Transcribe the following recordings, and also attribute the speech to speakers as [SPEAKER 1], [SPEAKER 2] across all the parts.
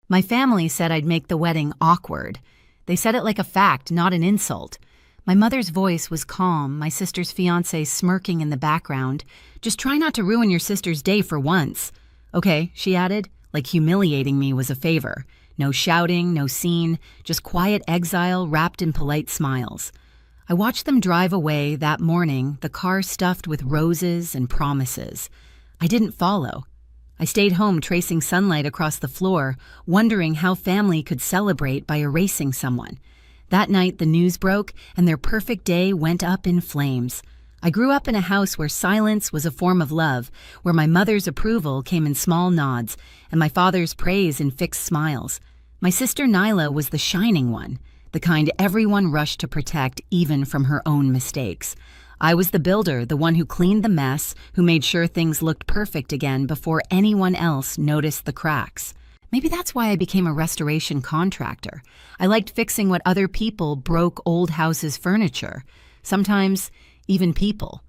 [SPEAKER 1] My family said I'd make the wedding awkward. They said it like a fact, not an insult. My mother's voice was calm, my sister's fiancé smirking in the background. Just try not to ruin your sister's day for once. Okay, she added, like humiliating me was a favor. No shouting, no scene, just quiet exile wrapped in polite smiles. I watched them drive away that morning, the car stuffed with roses and promises. I didn't follow. I stayed home tracing sunlight across the floor, wondering how family could celebrate by erasing someone. That night, the news broke, and their perfect day went up in flames. I grew up in a house where silence was a form of love, where my mother's approval came in small nods, and my father's praise in fixed smiles. My sister Nyla was the shining one, the kind everyone rushed to protect even from her own mistakes. I was the builder, the one who cleaned the mess, who made sure things looked perfect again before anyone else noticed the cracks. Maybe that's why I became a restoration contractor. I liked fixing what other people broke old houses' furniture, sometimes even people.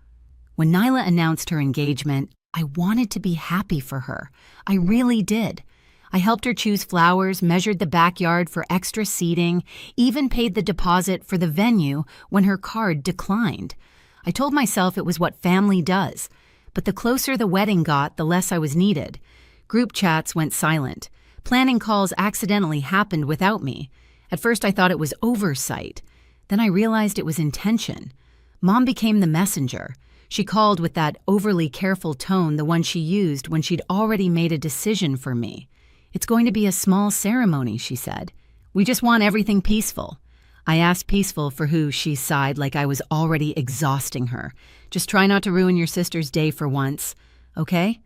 [SPEAKER 1] When Nyla announced her engagement, I wanted to be happy for her. I really did. I helped her choose flowers, measured the backyard for extra seating, even paid the deposit for the venue when her card declined. I told myself it was what family does, but the closer the wedding got, the less I was needed. Group chats went silent. Planning calls accidentally happened without me. At first I thought it was oversight. Then I realized it was intention. Mom became the messenger. She called with that overly careful tone, the one she used when she'd already made a decision for me. "It's going to be a small ceremony," she said. "We just want everything peaceful." I asked peaceful for who, she sighed like I was already exhausting her. "Just try not to ruin your sister's day for once, okay?"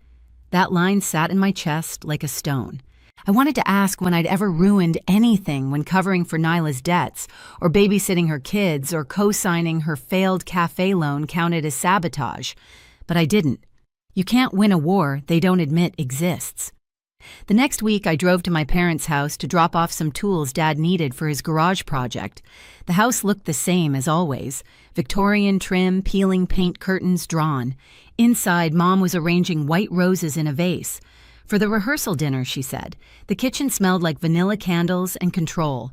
[SPEAKER 1] That line sat in my chest like a stone. I wanted to ask when I'd ever ruined anything when covering for Nyla's debts, or babysitting her kids, or co-signing her failed cafe loan counted as sabotage. But I didn't. You can't win a war they don't admit exists. The next week, I drove to my parents' house to drop off some tools Dad needed for his garage project. The house looked the same as always. Victorian trim, peeling paint curtains drawn. Inside, Mom was arranging white roses in a vase. "For the rehearsal dinner," she said. "The kitchen smelled like vanilla candles and control.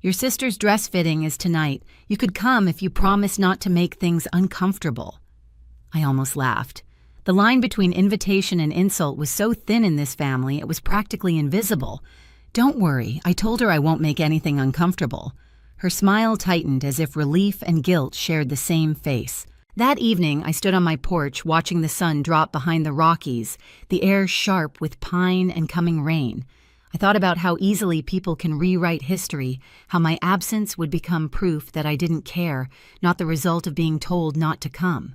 [SPEAKER 1] Your sister's dress fitting is tonight. You could come if you promise not to make things uncomfortable." I almost laughed. The line between invitation and insult was so thin in this family, it was practically invisible. "Don't worry, I told her I won't make anything uncomfortable." Her smile tightened as if relief and guilt shared the same face. That evening, I stood on my porch watching the sun drop behind the Rockies, the air sharp with pine and coming rain. I thought about how easily people can rewrite history, how my absence would become proof that I didn't care, not the result of being told not to come.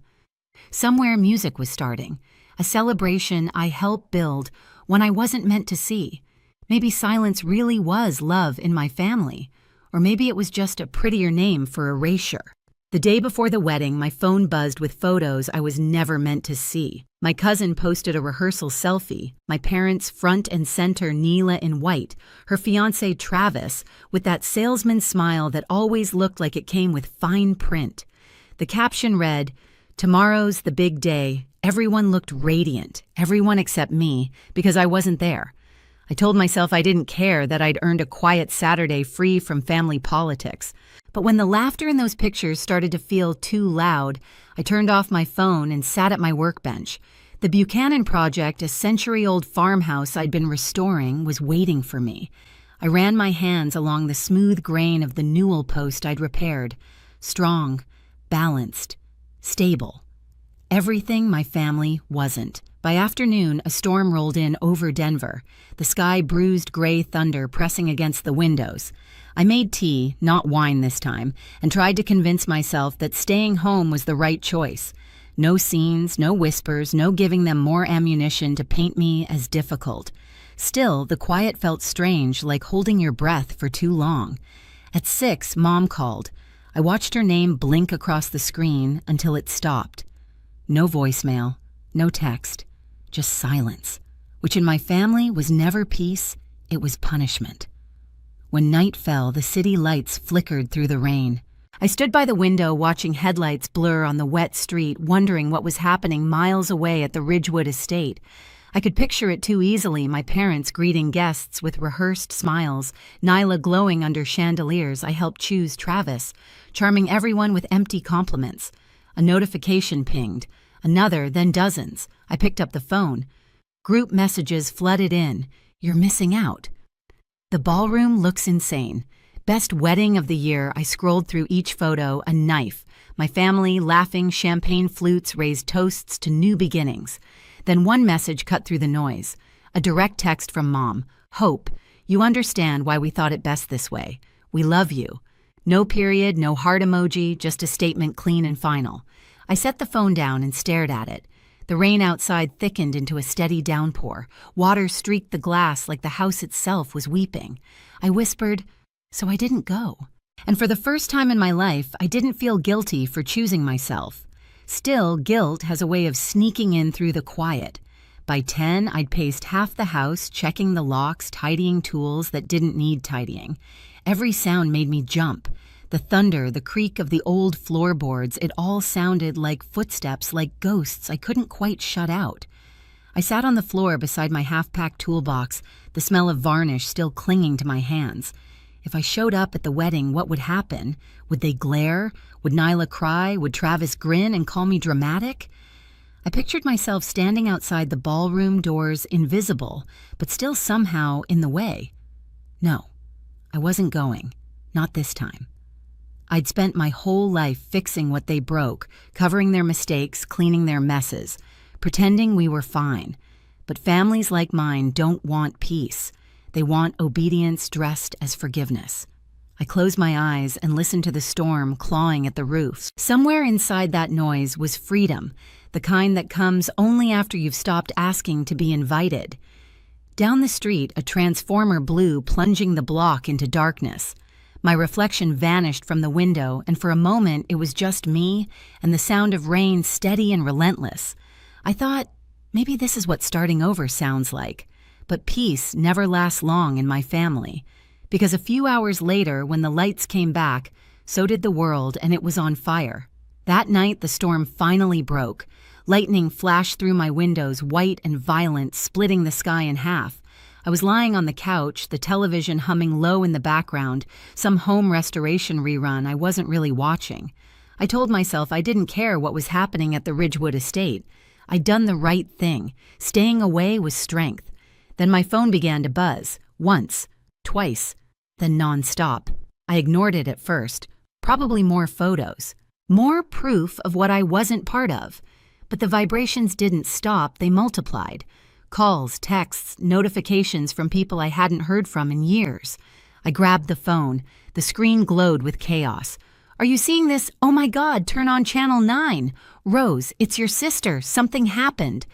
[SPEAKER 1] Somewhere music was starting, a celebration I helped build when I wasn't meant to see. Maybe silence really was love in my family, or maybe it was just a prettier name for erasure. The day before the wedding, my phone buzzed with photos I was never meant to see. My cousin posted a rehearsal selfie, my parents front and center Neela in white, her fiancé Travis with that salesman smile that always looked like it came with fine print. The caption read, "Tomorrow's the big day. Everyone looked radiant, everyone except me, because I wasn't there." I told myself I didn't care that I'd earned a quiet Saturday free from family politics. But when the laughter in those pictures started to feel too loud, I turned off my phone and sat at my workbench. The Buchanan Project, a century-old farmhouse I'd been restoring, was waiting for me. I ran my hands along the smooth grain of the newel post I'd repaired. Strong, balanced, stable. Everything my family wasn't. By afternoon, a storm rolled in over Denver, the sky bruised gray thunder pressing against the windows. I made tea, not wine this time, and tried to convince myself that staying home was the right choice. No scenes, no whispers, no giving them more ammunition to paint me as difficult. Still, the quiet felt strange, like holding your breath for too long. At 6, Mom called. I watched her name blink across the screen until it stopped. No voicemail, no text, just silence, which in my family was never peace, it was punishment. When night fell, the city lights flickered through the rain. I stood by the window watching headlights blur on the wet street, wondering what was happening miles away at the Ridgewood estate. I could picture it too easily, my parents greeting guests with rehearsed smiles, Nyla glowing under chandeliers I helped choose Travis, charming everyone with empty compliments. A notification pinged. Another, then dozens. I picked up the phone. Group messages flooded in. You're missing out. The ballroom looks insane. Best wedding of the year. I scrolled through each photo, a knife. My family, laughing, champagne flutes raised toasts to new beginnings. Then one message cut through the noise. A direct text from Mom. Hope, you understand why we thought it best this way. We love you. No period, no heart emoji, just a statement clean and final. I set the phone down and stared at it. The rain outside thickened into a steady downpour. Water streaked the glass like the house itself was weeping. I whispered, so I didn't go. And for the first time in my life, I didn't feel guilty for choosing myself. Still, guilt has a way of sneaking in through the quiet. By 10, I'd paced half the house, checking the locks, tidying tools that didn't need tidying. Every sound made me jump. The thunder, the creak of the old floorboards, it all sounded like footsteps, like ghosts I couldn't quite shut out. I sat on the floor beside my half-packed toolbox, the smell of varnish still clinging to my hands. If I showed up at the wedding, what would happen? Would they glare? Would Nyla cry? Would Travis grin and call me dramatic? I pictured myself standing outside the ballroom doors, invisible, but still somehow in the way. No, I wasn't going. Not this time. I'd spent my whole life fixing what they broke, covering their mistakes, cleaning their messes, pretending we were fine. But families like mine don't want peace. They want obedience dressed as forgiveness. I closed my eyes and listened to the storm clawing at the roofs. Somewhere inside that noise was freedom, the kind that comes only after you've stopped asking to be invited. Down the street, a transformer blew, plunging the block into darkness. My reflection vanished from the window, and for a moment it was just me and the sound of rain steady and relentless. I thought, maybe this is what starting over sounds like. But peace never lasts long in my family, because a few hours later, when the lights came back, so did the world, and it was on fire. That night, the storm finally broke. Lightning flashed through my windows, white and violent, splitting the sky in half. I was lying on the couch, the television humming low in the background, some home restoration rerun I wasn't really watching. I told myself I didn't care what was happening at the Ridgewood estate. I'd done the right thing. Staying away was strength. Then my phone began to buzz, once, twice, then nonstop. I ignored it at first. Probably more photos. More proof of what I wasn't part of. But the vibrations didn't stop, they multiplied. Calls, texts, notifications from people I hadn't heard from in years. I grabbed the phone. The screen glowed with chaos. Are you seeing this? Oh my God, turn on channel 9. Rose, it's your sister. Something happened.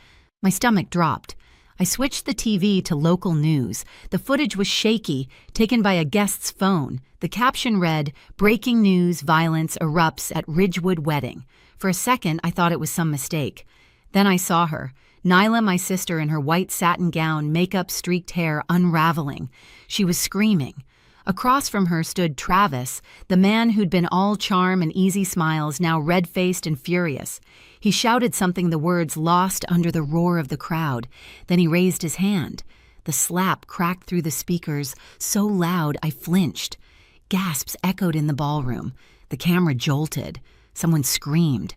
[SPEAKER 1] My stomach dropped. I switched the TV to local news. The footage was shaky, taken by a guest's phone. The caption read, "Breaking news, violence erupts at Ridgewood wedding." For a second, I thought it was some mistake. Then I saw her. Nyla, my sister, in her white satin gown, makeup-streaked hair unraveling. She was screaming. Across from her stood Travis, the man who'd been all charm and easy smiles, now red-faced and furious. He shouted something, the words lost under the roar of the crowd. Then he raised his hand. The slap cracked through the speakers, so loud I flinched. Gasps echoed in the ballroom. The camera jolted. Someone screamed.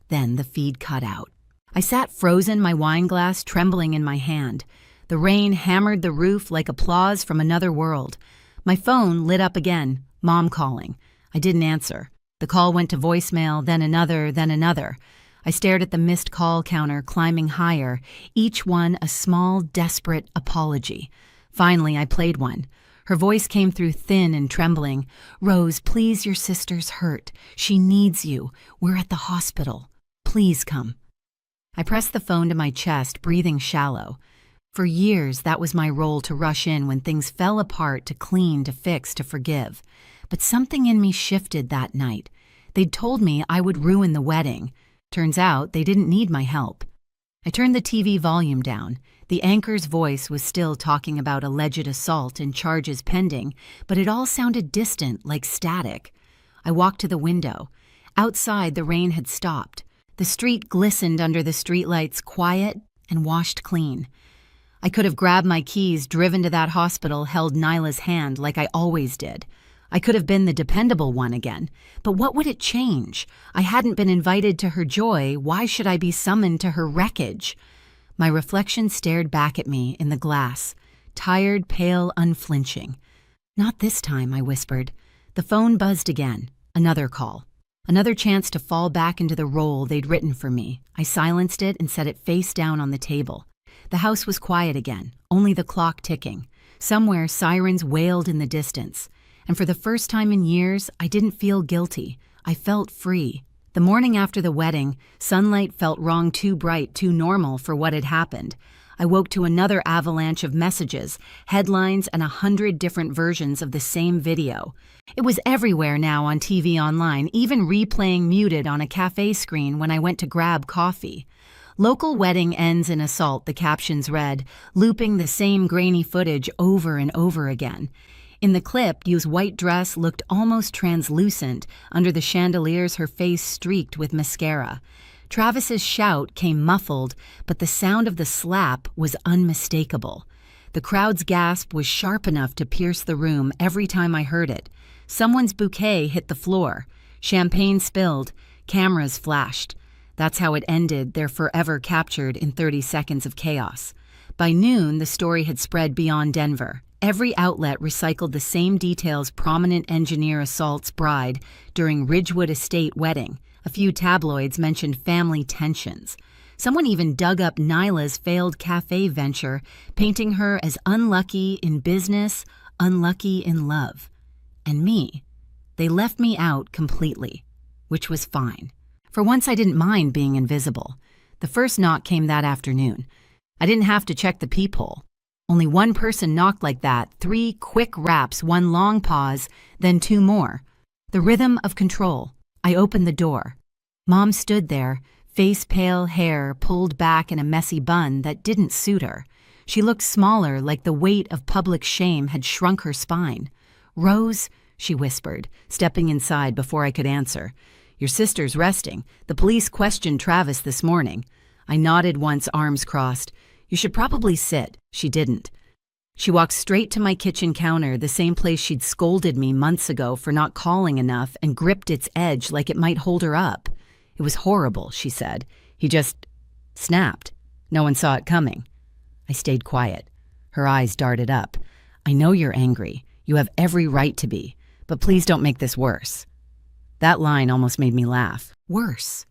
[SPEAKER 1] Then the feed cut out. I sat frozen, my wine glass trembling in my hand. The rain hammered the roof like applause from another world. My phone lit up again, Mom calling. I didn't answer. The call went to voicemail, then another, then another. I stared at the missed call counter climbing higher, each one a small, desperate apology. Finally, I played one. Her voice came through thin and trembling. "Rose, please, your sister's hurt. She needs you. We're at the hospital. Please come." I pressed the phone to my chest, breathing shallow. For years, that was my role, to rush in when things fell apart, to clean, to fix, to forgive. But something in me shifted that night. They'd told me I would ruin the wedding. Turns out they didn't need my help. I turned the TV volume down. The anchor's voice was still talking about alleged assault and charges pending, but it all sounded distant, like static. I walked to the window. Outside, the rain had stopped. The street glistened under the streetlights, quiet and washed clean. I could have grabbed my keys, driven to that hospital, held Nyla's hand like I always did. I could have been the dependable one again. But what would it change? I hadn't been invited to her joy. Why should I be summoned to her wreckage? My reflection stared back at me in the glass, tired, pale, unflinching. Not this time, I whispered. The phone buzzed again. Another call. Another chance to fall back into the role they'd written for me. I silenced it and set it face down on the table. The house was quiet again, only the clock ticking. Somewhere, sirens wailed in the distance. And for the first time in years, I didn't feel guilty. I felt free. The morning after the wedding, sunlight felt wrong, too bright, too normal for what had happened. I woke to another avalanche of messages, headlines, and 100 different versions of the same video. It was everywhere now on TV online, even replaying muted on a cafe screen when I went to grab coffee. Local wedding ends in assault, the captions read, looping the same grainy footage over and over again. In the clip, Yu's white dress looked almost translucent. Under the chandeliers, her face streaked with mascara. Travis's shout came muffled, but the sound of the slap was unmistakable. The crowd's gasp was sharp enough to pierce the room every time I heard it. Someone's bouquet hit the floor. Champagne spilled. Cameras flashed. That's how it ended. They're forever captured in 30 seconds of chaos. By noon, the story had spread beyond Denver. Every outlet recycled the same details: prominent engineer assaults bride during Ridgewood Estate wedding. A few tabloids mentioned family tensions. Someone even dug up Nyla's failed cafe venture, painting her as unlucky in business, unlucky in love. And me. They left me out completely, which was fine. For once, I didn't mind being invisible. The first knock came that afternoon. I didn't have to check the peephole. Only one person knocked like that, 3 quick raps, 1 long pause, then 2 more. The rhythm of control. I opened the door. Mom stood there, face pale, hair pulled back in a messy bun that didn't suit her. She looked smaller, like the weight of public shame had shrunk her spine. "Rose," she whispered, stepping inside before I could answer. "Your sister's resting. The police questioned Travis this morning." I nodded once, arms crossed. "You should probably sit." She didn't. She walked straight to my kitchen counter, the same place she'd scolded me months ago for not calling enough, and gripped its edge like it might hold her up. "It was horrible," she said. "He just snapped. No one saw it coming." I stayed quiet. Her eyes darted up. "I know you're angry. You have every right to be. But please don't make this worse." That line almost made me laugh. Worse.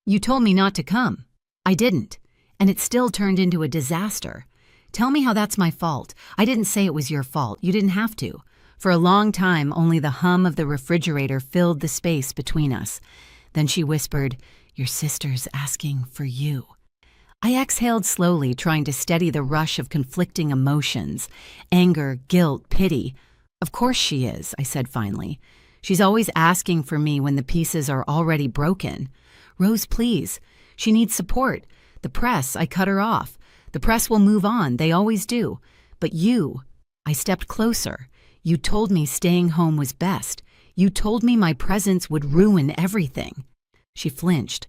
[SPEAKER 1] "You told me not to come." I didn't. And it still turned into a disaster. Tell me how that's my fault. I didn't say it was your fault. You didn't have to. For a long time, only the hum of the refrigerator filled the space between us. Then she whispered, "Your sister's asking for you." I exhaled slowly, trying to steady the rush of conflicting emotions. Anger, guilt, pity. "Of course she is," I said finally. "She's always asking for me when the pieces are already broken. Rose, please. She needs support. The press," I cut her off. "The press will move on. They always do. But you," I stepped closer. "You told me staying home was best. You told me my presence would ruin everything." She flinched.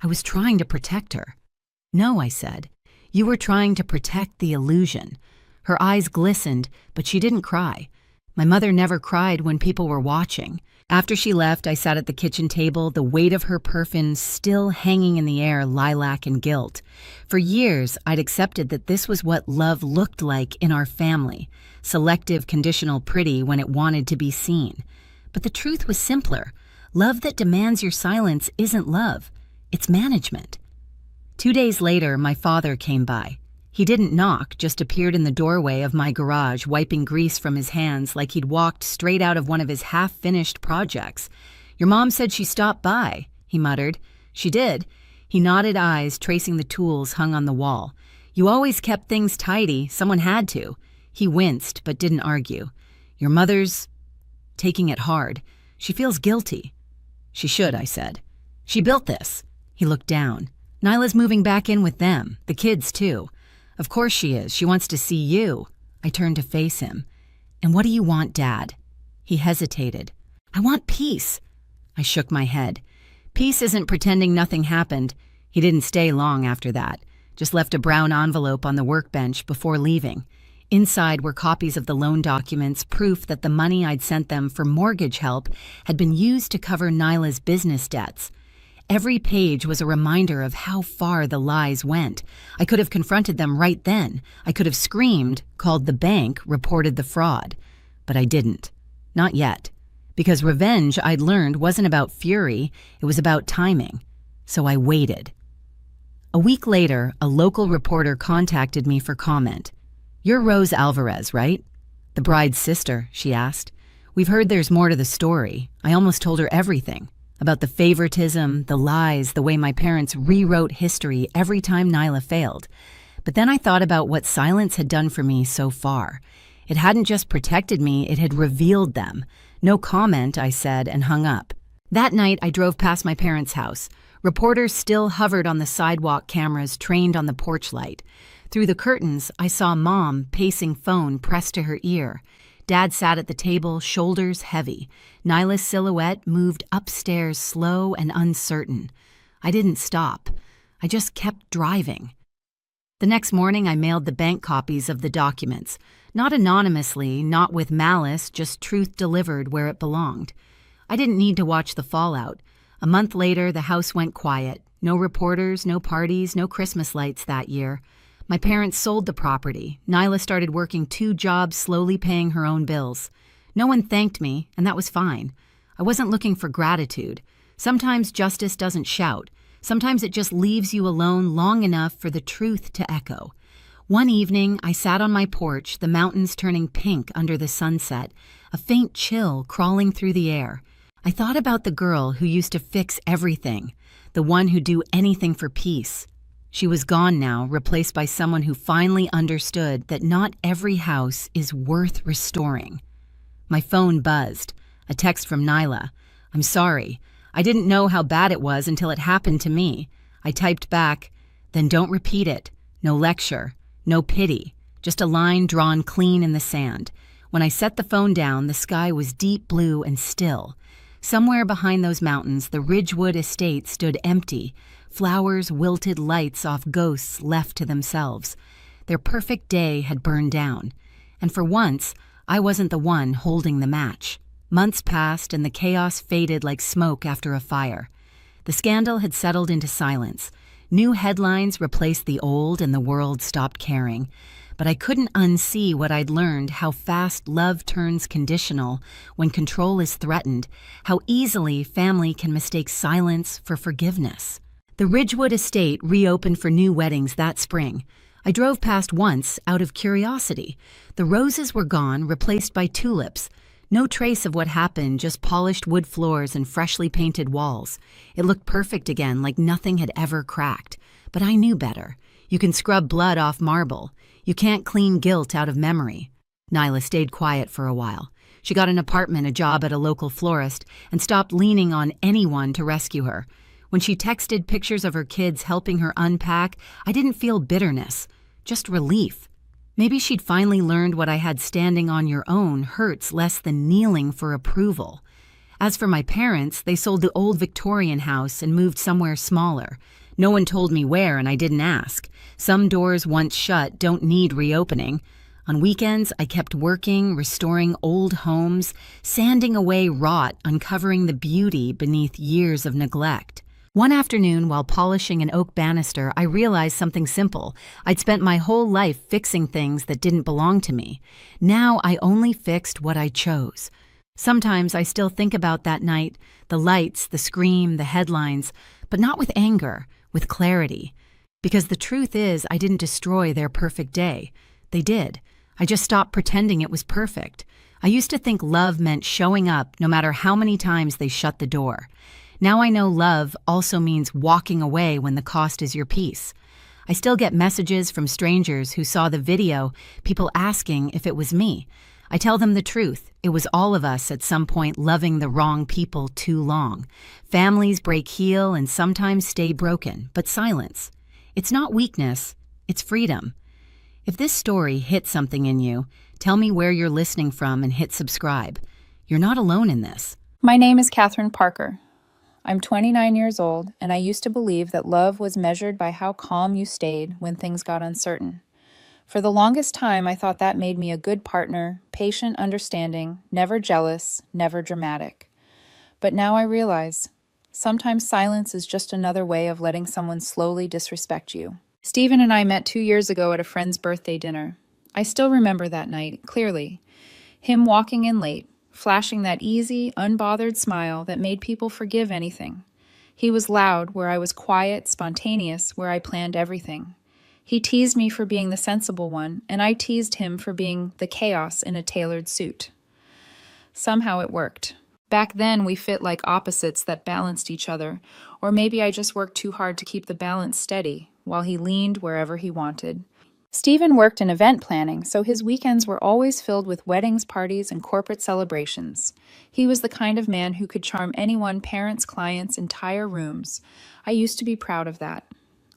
[SPEAKER 1] I was trying to protect her. "No," I said. "You were trying to protect the illusion." Her eyes glistened, but she didn't cry. My mother never cried when people were watching. After she left, I sat at the kitchen table, the weight of her perfume still hanging in the air, lilac and guilt. For years, I'd accepted that this was what love looked like in our family. Selective, conditional pretty when it wanted to be seen. But the truth was simpler. Love that demands your silence isn't love. It's management. 2 days later, my father came by. He didn't knock, just appeared in the doorway of my garage, wiping grease from his hands like he'd walked straight out of one of his half-finished projects. "Your mom said she stopped by," he muttered. "She did." He nodded, eyes tracing the tools hung on the wall. "You always kept things tidy. Someone had to." He winced, but didn't argue. "Your mother's taking it hard. She feels guilty." "She should," I said. "She built this." He looked down. "Nyla's moving back in with them. The kids, too." "Of course she is. She wants to see you." I turned to face him. "And what do you want, Dad?" He hesitated. "I want peace." I shook my head. "Peace isn't pretending nothing happened." He didn't stay long after that. just left a brown envelope on the workbench before leaving. Inside were copies of the loan documents, proof that the money I'd sent them for mortgage help had been used to cover Nyla's business debts. Every page was a reminder of how far the lies went. I could have confronted them right then. I could have screamed, called the bank, reported the fraud. But I didn't. Not yet. Because revenge, I'd learned, wasn't about fury, it was about timing. So I waited. A week later, a local reporter contacted me for comment. "You're Rose Alvarez, right?" "The bride's sister," she asked. "We've heard there's more to the story." I almost told her everything. About the favoritism, the lies, the way my parents rewrote history every time Nyla failed. But then I thought about what silence had done for me so far. It hadn't just protected me, it had revealed them. "No comment," I said, and hung up. That night, I drove past my parents' house. Reporters still hovered on the sidewalk cameras trained on the porch light. Through the curtains, I saw Mom pacing phone pressed to her ear. Dad sat at the table, shoulders heavy. Nyla's silhouette moved upstairs, slow and uncertain. I didn't stop. I just kept driving. The next morning, I mailed the bank copies of the documents. Not anonymously, not with malice, just truth delivered where it belonged. I didn't need to watch the fallout. A month later, the house went quiet. No reporters, no parties, no Christmas lights that year. My parents sold the property. Nyla started working 2 jobs, slowly paying her own bills. No one thanked me, and that was fine. I wasn't looking for gratitude. Sometimes justice doesn't shout. Sometimes it just leaves you alone long enough for the truth to echo. One evening, I sat on my porch, the mountains turning pink under the sunset, a faint chill crawling through the air. I thought about the girl who used to fix everything, the one who'd do anything for peace. She was gone now, replaced by someone who finally understood that not every house is worth restoring. My phone buzzed. A text from Nyla. "I'm sorry. I didn't know how bad it was until it happened to me." I typed back, "Then don't repeat it. No lecture. No pity. Just a line drawn clean in the sand." When I set the phone down, the sky was deep blue and still. Somewhere behind those mountains, the Ridgewood estate stood empty. Flowers, wilted lights off ghosts left to themselves. Their perfect day had burned down. And for once, I wasn't the one holding the match. Months passed and the chaos faded like smoke after a fire. The scandal had settled into silence. New headlines replaced the old and the world stopped caring. But I couldn't unsee what I'd learned, how fast love turns conditional when control is threatened, how easily family can mistake silence for forgiveness. The Ridgewood estate reopened for new weddings that spring. I drove past once out of curiosity. The roses were gone, replaced by tulips. No trace of what happened, just polished wood floors and freshly painted walls. It looked perfect again, like nothing had ever cracked. But I knew better. You can scrub blood off marble. You can't clean guilt out of memory. Nyla stayed quiet for a while. She got an apartment, a job at a local florist, and stopped leaning on anyone to rescue her. When she texted pictures of her kids helping her unpack, I didn't feel bitterness, just relief. Maybe she'd finally learned what I had standing on your own hurts less than kneeling for approval. As for my parents, they sold the old Victorian house and moved somewhere smaller. No one told me where, and I didn't ask. Some doors once shut don't need reopening. On weekends, I kept working, restoring old homes, sanding away rot, uncovering the beauty beneath years of neglect. One afternoon, while polishing an oak banister, I realized something simple. I'd spent my whole life fixing things that didn't belong to me. Now I only fixed what I chose. Sometimes I still think about that night, the lights, the scream, the headlines, but not with anger, with clarity. Because the truth is, I didn't destroy their perfect day. They did. I just stopped pretending it was perfect. I used to think love meant showing up no matter how many times they shut the door. Now I know love also means walking away when the cost is your peace. I still get messages from strangers who saw the video, people asking if it was me. I tell them the truth. It was all of us at some point loving the wrong people too long. Families break heel and sometimes stay broken, but silence. It's not weakness, it's freedom. If this story hit something in you, tell me where you're listening from and hit subscribe. You're not alone in this.
[SPEAKER 2] My name is Catherine Parker. I'm 29 years old, and I used to believe that love was measured by how calm you stayed when things got uncertain. For the longest time, I thought that made me a good partner, patient, understanding, never jealous, never dramatic. But now I realize sometimes silence is just another way of letting someone slowly disrespect you. Stephen and I met 2 years ago at a friend's birthday dinner. I still remember that night, clearly. Him walking in late, flashing that easy, unbothered smile that made people forgive anything. He was loud where I was quiet, spontaneous where I planned everything. He teased me for being the sensible one, and I teased him for being the chaos in a tailored suit. Somehow it worked. Back then, we fit like opposites that balanced each other, or maybe I just worked too hard to keep the balance steady, while he leaned wherever he wanted. Stephen worked in event planning, so his weekends were always filled with weddings, parties, and corporate celebrations. He was the kind of man who could charm anyone, parents, clients, entire rooms. I used to be proud of that.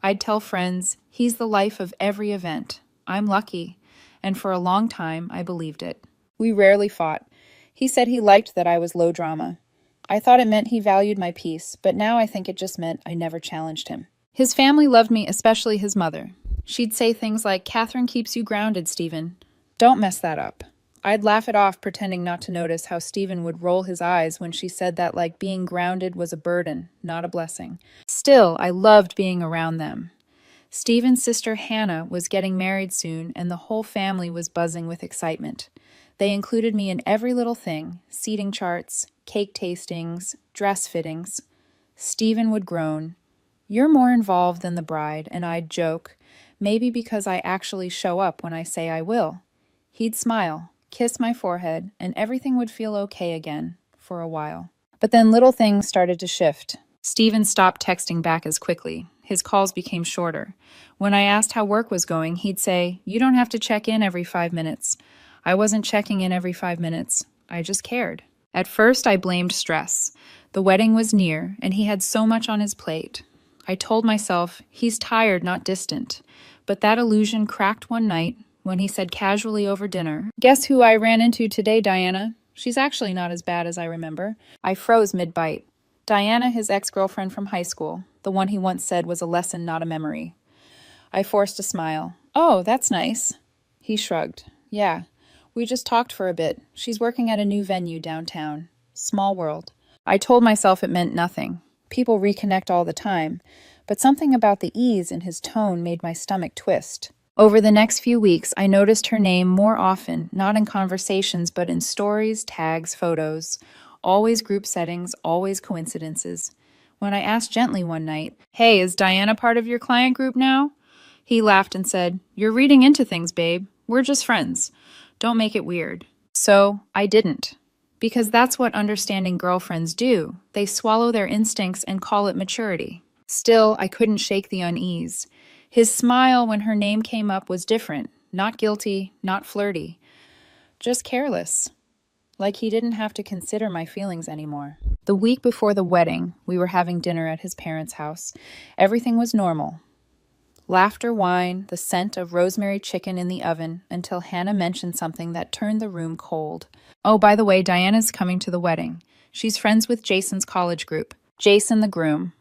[SPEAKER 2] I'd tell friends, he's the life of every event. I'm lucky. And for a long time, I believed it. We rarely fought. He said he liked that I was low drama. I thought it meant he valued my peace, but now I think it just meant I never challenged him. His family loved me, especially his mother. She'd say things like, "Catherine keeps you grounded, Stephen. Don't mess that up." I'd laugh it off, pretending not to notice how Stephen would roll his eyes when she said that like being grounded was a burden, not a blessing. Still, I loved being around them. Stephen's sister Hannah was getting married soon, and the whole family was buzzing with excitement. They included me in every little thing: seating charts, cake tastings, dress fittings. Stephen would groan, "You're more involved than the bride," and I'd joke, "Maybe because I actually show up when I say I will." He'd smile, kiss my forehead, and everything would feel okay again, for a while. But then little things started to shift. Stephen stopped texting back as quickly. His calls became shorter. When I asked how work was going, he'd say, "You don't have to check in every 5 minutes." I wasn't checking in every 5 minutes. I just cared. At first, I blamed stress. The wedding was near, and he had so much on his plate. I told myself, he's tired, not distant. But that illusion cracked one night when he said casually over dinner, "Guess who I ran into today, Diana? She's actually not as bad as I remember." I froze mid-bite. Diana, his ex-girlfriend from high school, the one he once said was a lesson, not a memory. I forced a smile. "Oh, that's nice." He shrugged. "Yeah. We just talked for a bit. She's working at a new venue downtown. Small world." I told myself it meant nothing. People reconnect all the time. But something about the ease in his tone made my stomach twist. Over the next few weeks, I noticed her name more often, not in conversations, but in stories, tags, photos. Always group settings, always coincidences. When I asked gently one night, "Hey, is Diana part of your client group now?" He laughed and said, "You're reading into things, babe. We're just friends. Don't make it weird." So I didn't. Because that's what understanding girlfriends do. They swallow their instincts and call it maturity. Still, I couldn't shake the unease. His smile when her name came up was different. Not guilty, not flirty. Just careless. Like he didn't have to consider my feelings anymore. The week before the wedding, we were having dinner at his parents' house. Everything was normal. Laughter, wine, the scent of rosemary chicken in the oven, until Hannah mentioned something that turned the room cold. "Oh, by the way, Diana's coming to the wedding. She's friends with Jason's college group. Jason the groom."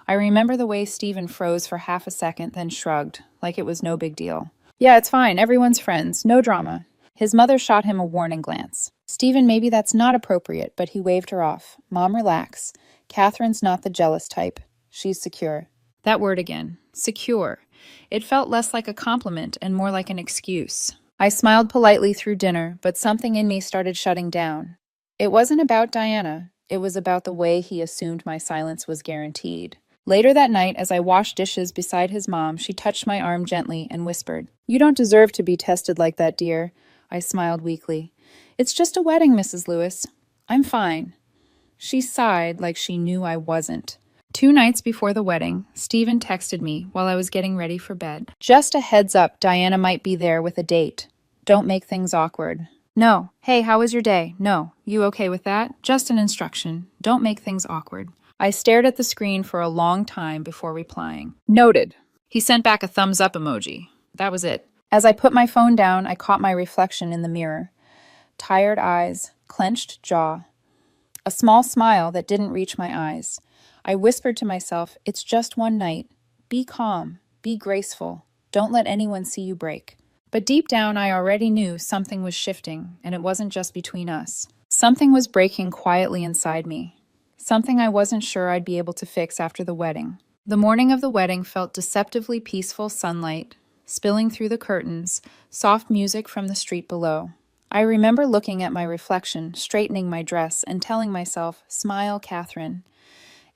[SPEAKER 2] I remember the way Stephen froze for half a second, then shrugged, like it was no big deal. "Yeah, it's fine. Everyone's friends. No drama." His mother shot him a warning glance. "Stephen, maybe that's not appropriate," but he waved her off. "Mom, relax. Catherine's not the jealous type. She's secure." That word again. Secure. It felt less like a compliment and more like an excuse. I smiled politely through dinner, but something in me started shutting down. It wasn't about Diana. It was about the way he assumed my silence was guaranteed. Later that night, as I washed dishes beside his mom, she touched my arm gently and whispered, "You don't deserve to be tested like that, dear." I smiled weakly. "It's just a wedding, Mrs. Lewis. I'm fine." She sighed like she knew I wasn't. 2 nights before the wedding, Stephen texted me while I was getting ready for bed. "Just a heads up, Diana might be there with a date. Don't make things awkward." No. "Hey, how was your day?" No. "You okay with that?" Just an instruction. Don't make things awkward. I stared at the screen for a long time before replying. Noted. He sent back a thumbs up emoji. That was it. As I put my phone down, I caught my reflection in the mirror. Tired eyes, clenched jaw. A small smile that didn't reach my eyes. I whispered to myself, "It's just one night. Be calm, be graceful. Don't let anyone see you break." But deep down, I already knew something was shifting, and it wasn't just between us. Something was breaking quietly inside me. Something I wasn't sure I'd be able to fix after the wedding. The morning of the wedding felt deceptively peaceful sunlight, spilling through the curtains, soft music from the street below. I remember looking at my reflection, straightening my dress, and telling myself, "Smile, Catherine.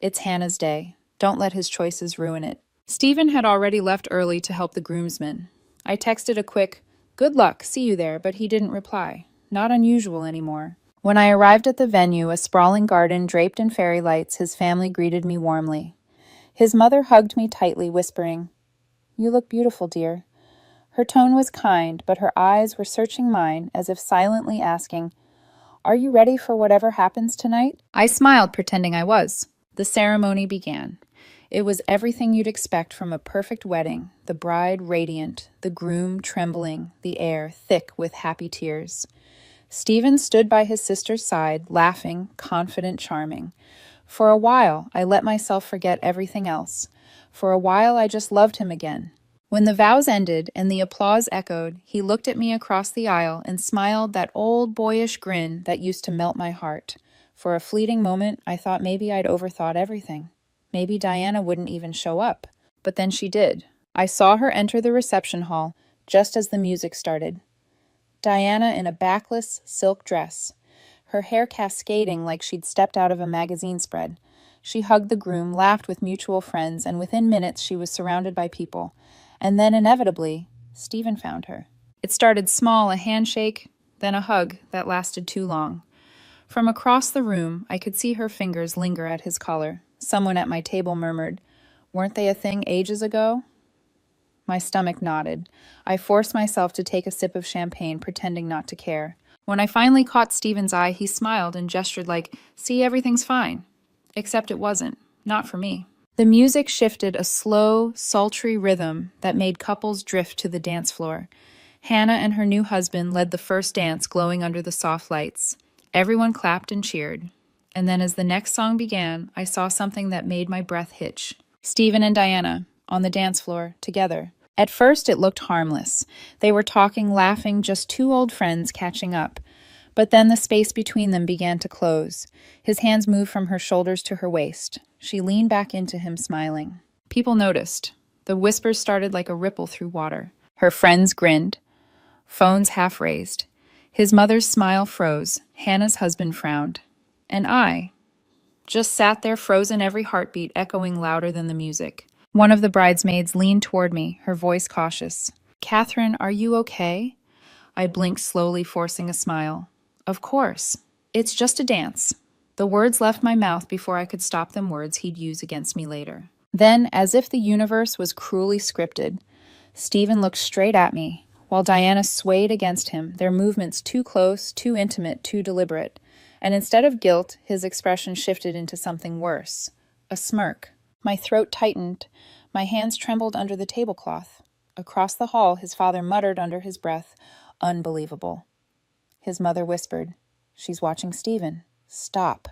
[SPEAKER 2] It's Hannah's day. Don't let his choices ruin it." Stephen had already left early to help the groomsmen. I texted a quick, "Good luck, see you there," but he didn't reply. Not unusual anymore. When I arrived at the venue, a sprawling garden draped in fairy lights, his family greeted me warmly. His mother hugged me tightly, whispering, "You look beautiful, dear." Her tone was kind, but her eyes were searching mine, as if silently asking, "Are you ready for whatever happens tonight?" I smiled, pretending I was. The ceremony began. It was everything you'd expect from a perfect wedding, the bride radiant, the groom trembling, the air thick with happy tears. Stephen stood by his sister's side, laughing, confident, charming. For a while, I let myself forget everything else. For a while, I just loved him again. When the vows ended and the applause echoed, he looked at me across the aisle and smiled that old boyish grin that used to melt my heart. For a fleeting moment, I thought maybe I'd overthought everything. Maybe Diana wouldn't even show up. But then she did. I saw her enter the reception hall just as the music started. Diana in a backless silk dress, her hair cascading like she'd stepped out of a magazine spread. She hugged the groom, laughed with mutual friends, and within minutes she was surrounded by people. And then, inevitably, Stephen found her. It started small, a handshake, then a hug that lasted too long. From across the room, I could see her fingers linger at his collar. Someone at my table murmured, "Weren't they a thing ages ago?" My stomach nodded. I forced myself to take a sip of champagne, pretending not to care. When I finally caught Stephen's eye, he smiled and gestured like, "See, everything's fine." Except it wasn't. Not for me. The music shifted, a slow, sultry rhythm that made couples drift to the dance floor. Hannah and her new husband led the first dance, glowing under the soft lights. Everyone clapped and cheered. And then as the next song began, I saw something that made my breath hitch. Stephen and Diana, on the dance floor, together. At first, it looked harmless. They were talking, laughing, just two old friends catching up. But then the space between them began to close. His hands moved from her shoulders to her waist. She leaned back into him, smiling. People noticed. The whispers started like a ripple through water. Her friends grinned, phones half raised. His mother's smile froze. Hannah's husband frowned. And I just sat there, frozen, every heartbeat echoing louder than the music. One of the bridesmaids leaned toward me, her voice cautious. "Catherine, are you okay?" I blinked slowly, forcing a smile. "Of course. It's just a dance." The words left my mouth before I could stop them, words he'd use against me later. Then, as if the universe was cruelly scripted, Stephen looked straight at me, while Diana swayed against him, their movements too close, too intimate, too deliberate. And instead of guilt, his expression shifted into something worse. A smirk. My throat tightened. My hands trembled under the tablecloth. Across the hall, his father muttered under his breath, "Unbelievable." His mother whispered, "She's watching Stephen. Stop."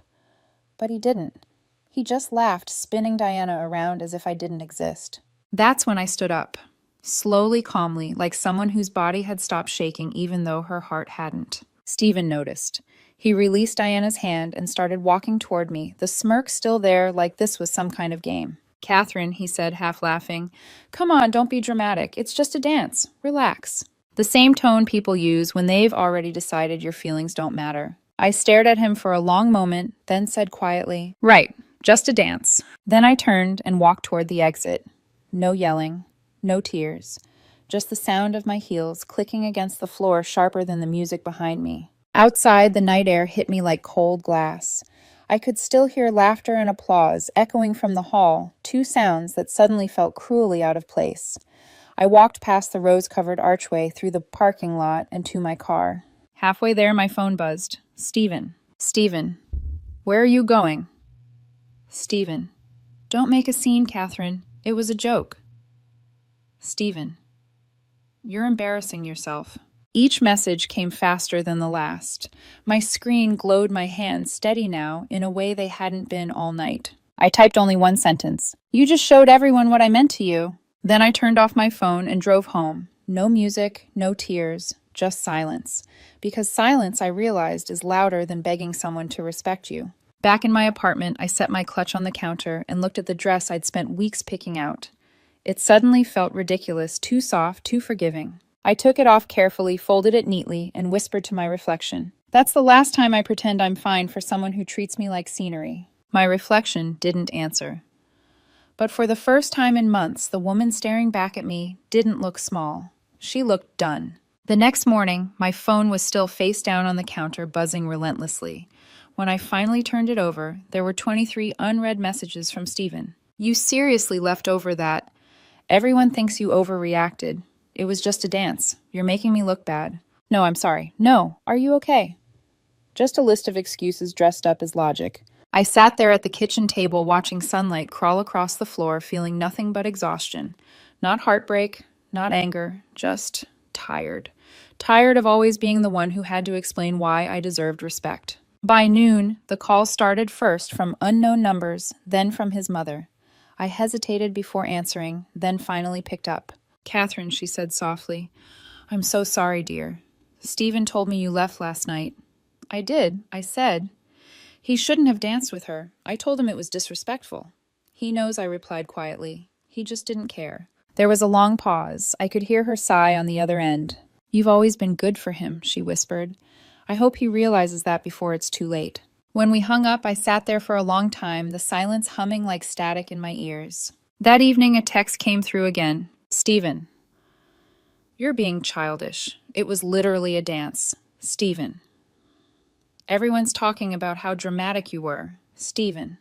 [SPEAKER 2] But he didn't. He just laughed, spinning Diana around as if I didn't exist. That's when I stood up, slowly, calmly, like someone whose body had stopped shaking even though her heart hadn't. Stephen noticed. He released Diana's hand and started walking toward me, the smirk still there, like this was some kind of game. "Catherine," he said, half laughing, "come on, don't be dramatic. It's just a dance. Relax." The same tone people use when they've already decided your feelings don't matter. I stared at him for a long moment, then said quietly, "Right, just a dance." Then I turned and walked toward the exit. No yelling, no tears, just the sound of my heels clicking against the floor sharper than the music behind me. Outside, the night air hit me like cold glass. I could still hear laughter and applause echoing from the hall, two sounds that suddenly felt cruelly out of place. I walked past the rose-covered archway, through the parking lot, and to my car. Halfway there, my phone buzzed. "Stephen. Stephen. Where are you going?" "Stephen. Don't make a scene, Catherine. It was a joke." "Stephen. You're embarrassing yourself." Each message came faster than the last. My screen glowed, my hands steady now in a way they hadn't been all night. I typed only one sentence. You just showed everyone what I meant to you. Then I turned off my phone and drove home. No music, no tears, just silence. Because silence, I realized, is louder than begging someone to respect you. Back in my apartment, I set my clutch on the counter and looked at the dress I'd spent weeks picking out. It suddenly felt ridiculous, too soft, too forgiving. I took it off carefully, folded it neatly, and whispered to my reflection, "That's the last time I pretend I'm fine for someone who treats me like scenery." My reflection didn't answer. But for the first time in months, the woman staring back at me didn't look small. She looked done. The next morning, my phone was still face down on the counter, buzzing relentlessly. When I finally turned it over, there were 23 unread messages from Stephen. "You seriously left over that. Everyone thinks you overreacted. It was just a dance. You're making me look bad. No, I'm sorry. No, are you okay?" Just a list of excuses dressed up as logic. I sat there at the kitchen table watching sunlight crawl across the floor, feeling nothing but exhaustion. Not heartbreak, not anger, just tired. Tired of always being the one who had to explain why I deserved respect. By noon, the calls started first from unknown numbers, then from his mother. I hesitated before answering, then finally picked up. "Catherine," she said softly, "I'm so sorry, dear. Stephen told me you left last night." "I did," I said. "He shouldn't have danced with her. I told him it was disrespectful." "He knows," I replied quietly. "He just didn't care." There was a long pause. I could hear her sigh on the other end. "You've always been good for him," she whispered. "I hope he realizes that before it's too late." When we hung up, I sat there for a long time, the silence humming like static in my ears. That evening, a text came through again. "Stephen, you're being childish. It was literally a dance. Stephen. Everyone's talking about how dramatic you were. Stephen.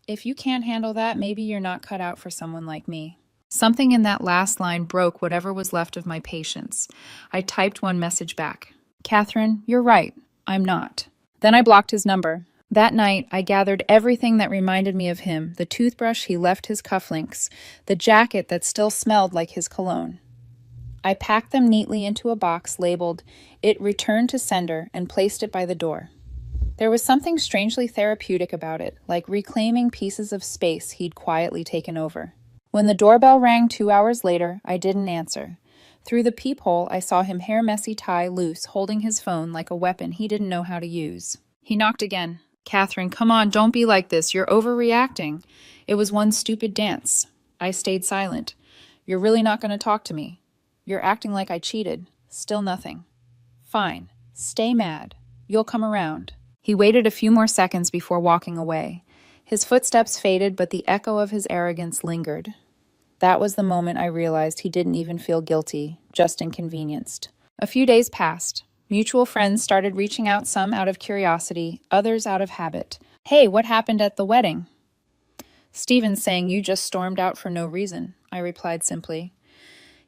[SPEAKER 2] If you can't handle that, maybe you're not cut out for someone like me." Something in that last line broke whatever was left of my patience. I typed one message back. "Catherine, you're right. I'm not." Then I blocked his number. That night, I gathered everything that reminded me of him, the toothbrush he left his cufflinks, the jacket that still smelled like his cologne. I packed them neatly into a box labeled, "It returned to sender," and placed it by the door. There was something strangely therapeutic about it, like reclaiming pieces of space he'd quietly taken over. When the doorbell rang 2 hours later, I didn't answer. Through the peephole, I saw him hair messy tie loose, holding his phone like a weapon he didn't know how to use. He knocked again. "Catherine, come on, don't be like this. You're overreacting. It was one stupid dance." I stayed silent. "You're really not going to talk to me? You're acting like I cheated. Still nothing." "Fine. Stay mad. You'll come around." He waited a few more seconds before walking away. His footsteps faded, but the echo of his arrogance lingered. That was the moment I realized he didn't even feel guilty, just inconvenienced. A few days passed. Mutual friends started reaching out, some out of curiosity, others out of habit. "Hey, what happened at the wedding?" "Stephen's saying you just stormed out for no reason," I replied simply.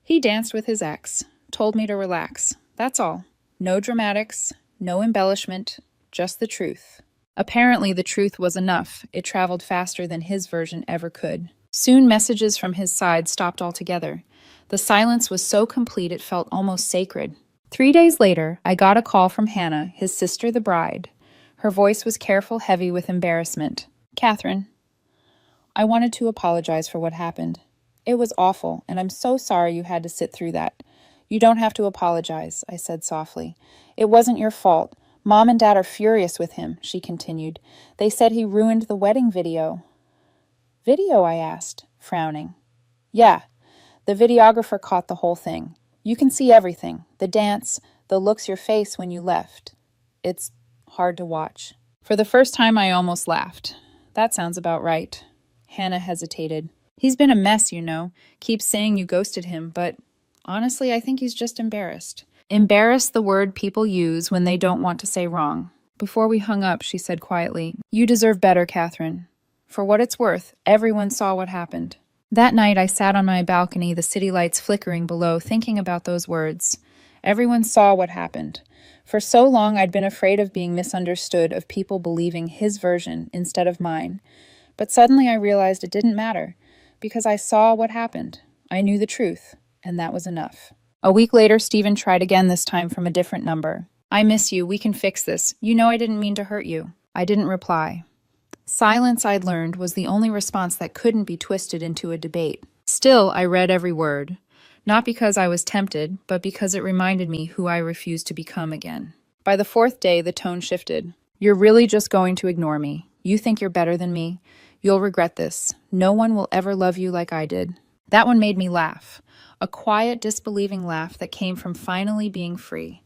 [SPEAKER 2] "He danced with his ex, told me to relax. That's all. No dramatics, no embellishment, just the truth." Apparently, the truth was enough. It traveled faster than his version ever could. Soon, messages from his side stopped altogether. The silence was so complete it felt almost sacred. 3 days later, I got a call from Hannah, his sister, the bride. Her voice was careful, heavy with embarrassment. "Catherine, I wanted to apologize for what happened. It was awful, and I'm so sorry you had to sit through that." "You don't have to apologize," I said softly. "It wasn't your fault. Mom and Dad are furious with him," she continued. "They said he ruined the wedding video." "Video?" I asked, frowning. "Yeah, the videographer caught the whole thing. You can see everything, the dance, the looks your face when you left. It's hard to watch." For the first time, I almost laughed. "That sounds about right." Hannah hesitated. "He's been a mess, you know. Keeps saying you ghosted him, but honestly, I think he's just embarrassed." Embarrassed, the word people use when they don't want to say wrong. Before we hung up, she said quietly, "You deserve better, Catherine. For what it's worth, everyone saw what happened." That night, I sat on my balcony, the city lights flickering below, thinking about those words. Everyone saw what happened. For so long, I'd been afraid of being misunderstood, of people believing his version instead of mine. But suddenly I realized it didn't matter, because I saw what happened. I knew the truth, and that was enough. A week later, Stephen tried again, this time from a different number. "I miss you. We can fix this. You know I didn't mean to hurt you." I didn't reply. Silence, I'd learned, was the only response that couldn't be twisted into a debate. Still, I read every word. Not because I was tempted, but because it reminded me who I refused to become again. By the fourth day, the tone shifted. You're really just going to ignore me. You think you're better than me. You'll regret this. No one will ever love you like I did. That one made me laugh. A quiet, disbelieving laugh that came from finally being free.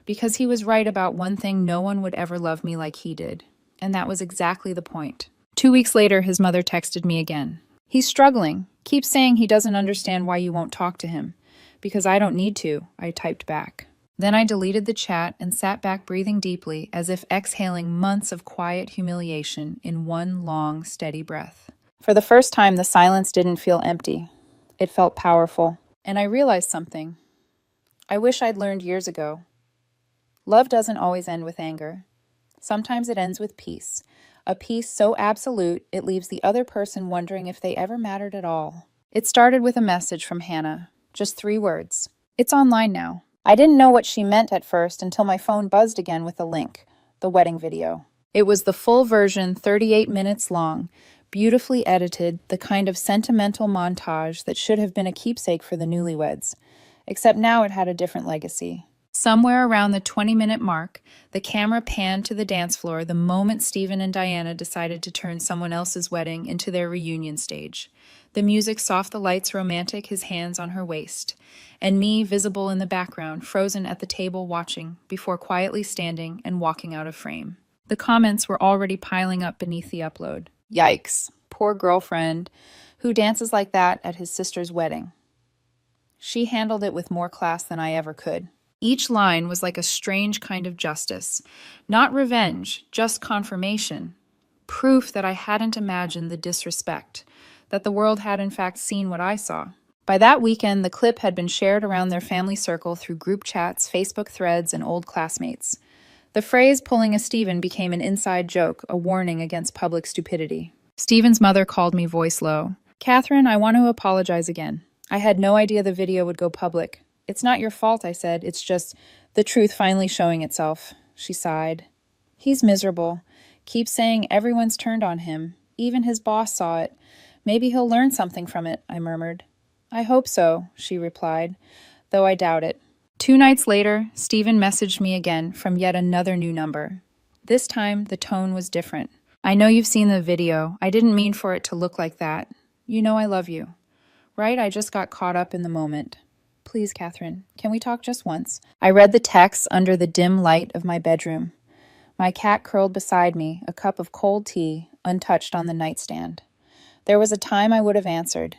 [SPEAKER 2] Because he was right about one thing: no one would ever love me like he did. And that was exactly the point. 2 weeks later, his mother texted me again. He's struggling. Keeps saying he doesn't understand why you won't talk to him. Because I don't need to, I typed back. Then I deleted the chat and sat back breathing deeply, as if exhaling months of quiet humiliation in one long, steady breath. For the first time, the silence didn't feel empty. It felt powerful. And I realized something I wish I'd learned years ago. Love doesn't always end with anger. Sometimes it ends with peace. A peace so absolute, it leaves the other person wondering if they ever mattered at all. It started with a message from Hannah. Just 3 words. It's online now. I didn't know what she meant at first until my phone buzzed again with a link. The wedding video. It was the full version, 38 minutes long, beautifully edited, the kind of sentimental montage that should have been a keepsake for the newlyweds. Except now it had a different legacy. Somewhere around the 20-minute mark, the camera panned to the dance floor the moment Stephen and Diana decided to turn someone else's wedding into their reunion stage. The music soft, the lights romantic, his hands on her waist. And me, visible in the background, frozen at the table watching, before quietly standing and walking out of frame. The comments were already piling up beneath the upload. Yikes. Poor girlfriend. Who dances like that at his sister's wedding? She handled it with more class than I ever could. Each line was like a strange kind of justice. Not revenge, just confirmation. Proof that I hadn't imagined the disrespect. That the world had in fact seen what I saw. By that weekend, the clip had been shared around their family circle through group chats, Facebook threads, and old classmates. The phrase "pulling a Stephen" became an inside joke, a warning against public stupidity. Stephen's mother called me, voice low. "Catherine, I want to apologize again. I had no idea the video would go public. It's not your fault," I said. "It's just the truth finally showing itself." She sighed. "He's miserable. Keeps saying everyone's turned on him. Even his boss saw it. Maybe he'll learn something from it," I murmured. "I hope so," she replied, though I doubt it. 2 nights later, Stephen messaged me again from yet another new number. This time, the tone was different. "I know you've seen the video. I didn't mean for it to look like that. You know I love you. Right? I just got caught up in the moment. Please, Catherine, can we talk just once?" I read the text under the dim light of my bedroom. My cat curled beside me, a cup of cold tea, untouched on the nightstand. There was a time I would have answered,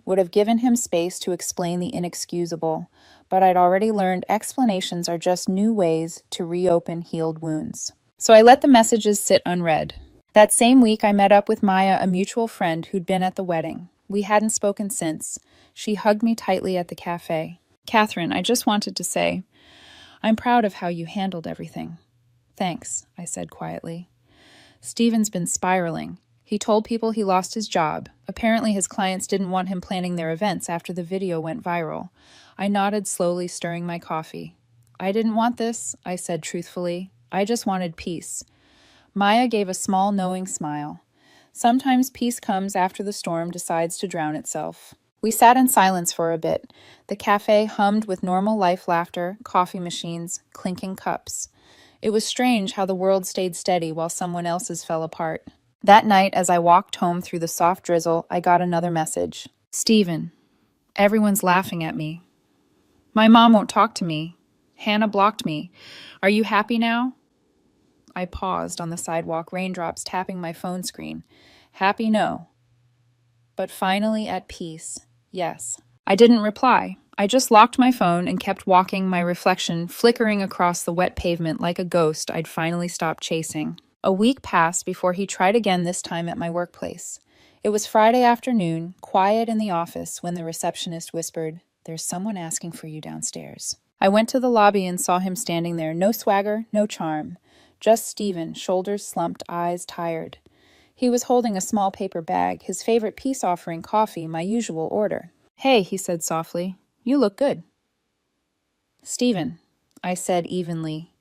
[SPEAKER 2] would have given him space to explain the inexcusable, but I'd already learned explanations are just new ways to reopen healed wounds. So I let the messages sit unread. That same week, I met up with Maya, a mutual friend who'd been at the wedding. We hadn't spoken since. She hugged me tightly at the cafe. "Catherine, I just wanted to say, I'm proud of how you handled everything." "Thanks," I said quietly. "Stephen's been spiraling. He told people he lost his job. Apparently his clients didn't want him planning their events after the video went viral." I nodded slowly, stirring my coffee. "I didn't want this," I said truthfully. "I just wanted peace." Maya gave a small, knowing smile. Sometimes peace comes after the storm decides to drown itself. We sat in silence for a bit. The cafe hummed with normal life laughter, coffee machines, clinking cups. It was strange how the world stayed steady while someone else's fell apart. That night, as I walked home through the soft drizzle, I got another message. "Stephen, everyone's laughing at me. My mom won't talk to me. Hannah blocked me. Are you happy now?" I paused on the sidewalk, raindrops tapping my phone screen. Happy, no. But finally at peace, yes. I didn't reply. I just locked my phone and kept walking, my reflection flickering across the wet pavement like a ghost I'd finally stopped chasing. A week passed before he tried again, this time at my workplace. It was Friday afternoon, quiet in the office, when the receptionist whispered, "There's someone asking for you downstairs." I went to the lobby and saw him standing there, no swagger, no charm. Just Stephen, shoulders slumped, eyes tired. He was holding a small paper bag, his favorite peace offering coffee, my usual order. "Hey," he said softly, "you look good." "Stephen," I said evenly,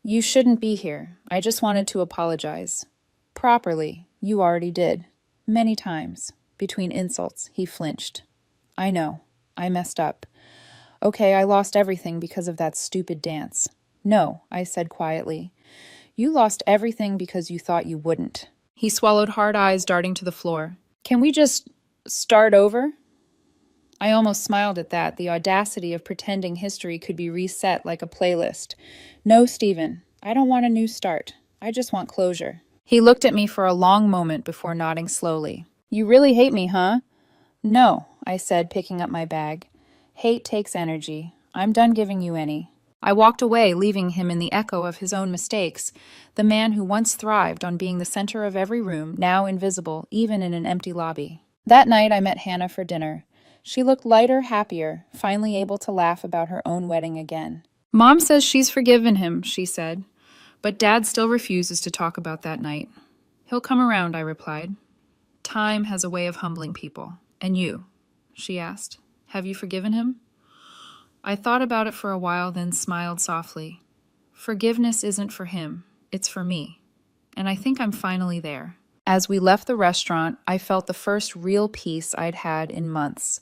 [SPEAKER 2] "you shouldn't be here. I just wanted to apologize. Properly. You already did. Many times. Between insults, he flinched. I know. I messed up. Okay, I lost everything because of that stupid dance. No, I said quietly. You lost everything because you thought you wouldn't. He swallowed, hard eyes darting to the floor. Can we just start over? I almost smiled at that, the audacity of pretending history could be reset like a playlist. No, Stephen, I don't want a new start. I just want closure. He looked at me for a long moment before nodding slowly. You really hate me, huh? No, I said, picking up my bag. Hate takes energy. I'm done giving you any. I walked away, leaving him in the echo of his own mistakes, the man who once thrived on being the center of every room, now invisible, even in an empty lobby. That night I met Hannah for dinner. She looked lighter, happier, finally able to laugh about her own wedding again. Mom says she's forgiven him, she said, but Dad still refuses to talk about that night. He'll come around, I replied. Time has a way of humbling people. And you? She asked. Have you forgiven him? I thought about it for a while, then smiled softly. Forgiveness isn't for him, it's for me. And I think I'm finally there. As we left the restaurant, I felt the first real peace I'd had in months.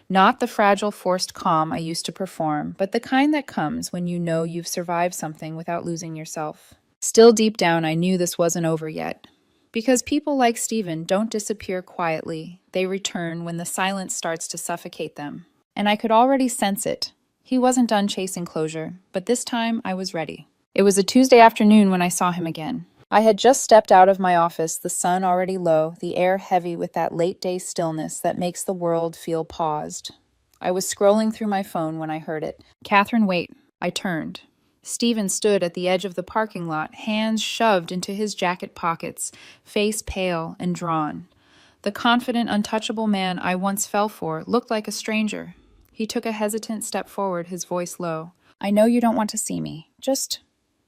[SPEAKER 2] Not the fragile, forced calm I used to perform, but the kind that comes when you know you've survived something without losing yourself. Still deep down, I knew this wasn't over yet. Because people like Stephen don't disappear quietly, they return when the silence starts to suffocate them. And I could already sense it. He wasn't done chasing closure, but this time I was ready. It was a Tuesday afternoon when I saw him again. I had just stepped out of my office, the sun already low, the air heavy with that late-day stillness that makes the world feel paused. I was scrolling through my phone when I heard it. Catherine, wait. I turned. Stephen stood at the edge of the parking lot, hands shoved into his jacket pockets, face pale and drawn. The confident, untouchable man I once fell for looked like a stranger. He took a hesitant step forward, his voice low. I know you don't want to see me. Just,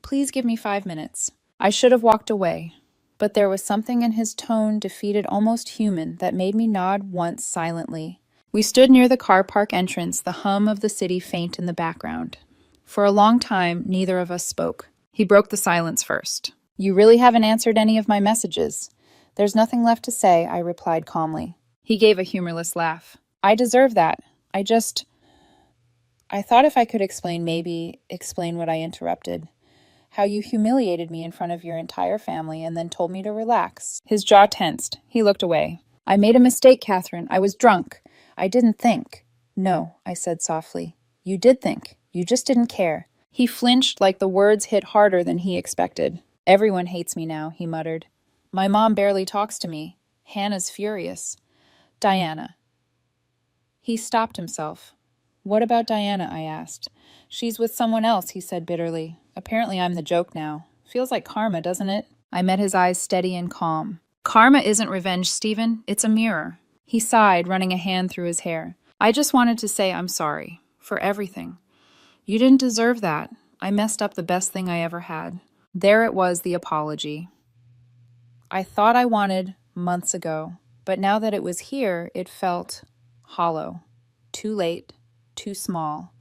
[SPEAKER 2] please give me 5 minutes. I should have walked away, but there was something in his tone, defeated, almost human, that made me nod once silently. We stood near the car park entrance, the hum of the city faint in the background. For a long time, neither of us spoke. He broke the silence first. You really haven't answered any of my messages. There's nothing left to say, I replied calmly. He gave a humorless laugh. I deserve that. I thought if I could explain what I interrupted. How you humiliated me in front of your entire family and then told me to relax. His jaw tensed. He looked away. I made a mistake, Catherine. I was drunk. I didn't think. No, I said softly. You did think. You just didn't care. He flinched like the words hit harder than he expected. Everyone hates me now, he muttered. My mom barely talks to me. Hannah's furious. Diana. He stopped himself. What about Diana? I asked. She's with someone else, he said bitterly. Apparently I'm the joke now. Feels like karma, doesn't it? I met his eyes steady and calm. Karma isn't revenge, Stephen. It's a mirror. He sighed, running a hand through his hair. I just wanted to say I'm sorry. For everything. You didn't deserve that. I messed up the best thing I ever had. There it was, the apology. I thought I wanted months ago, but now that it was here, it felt hollow. Too late. Too small.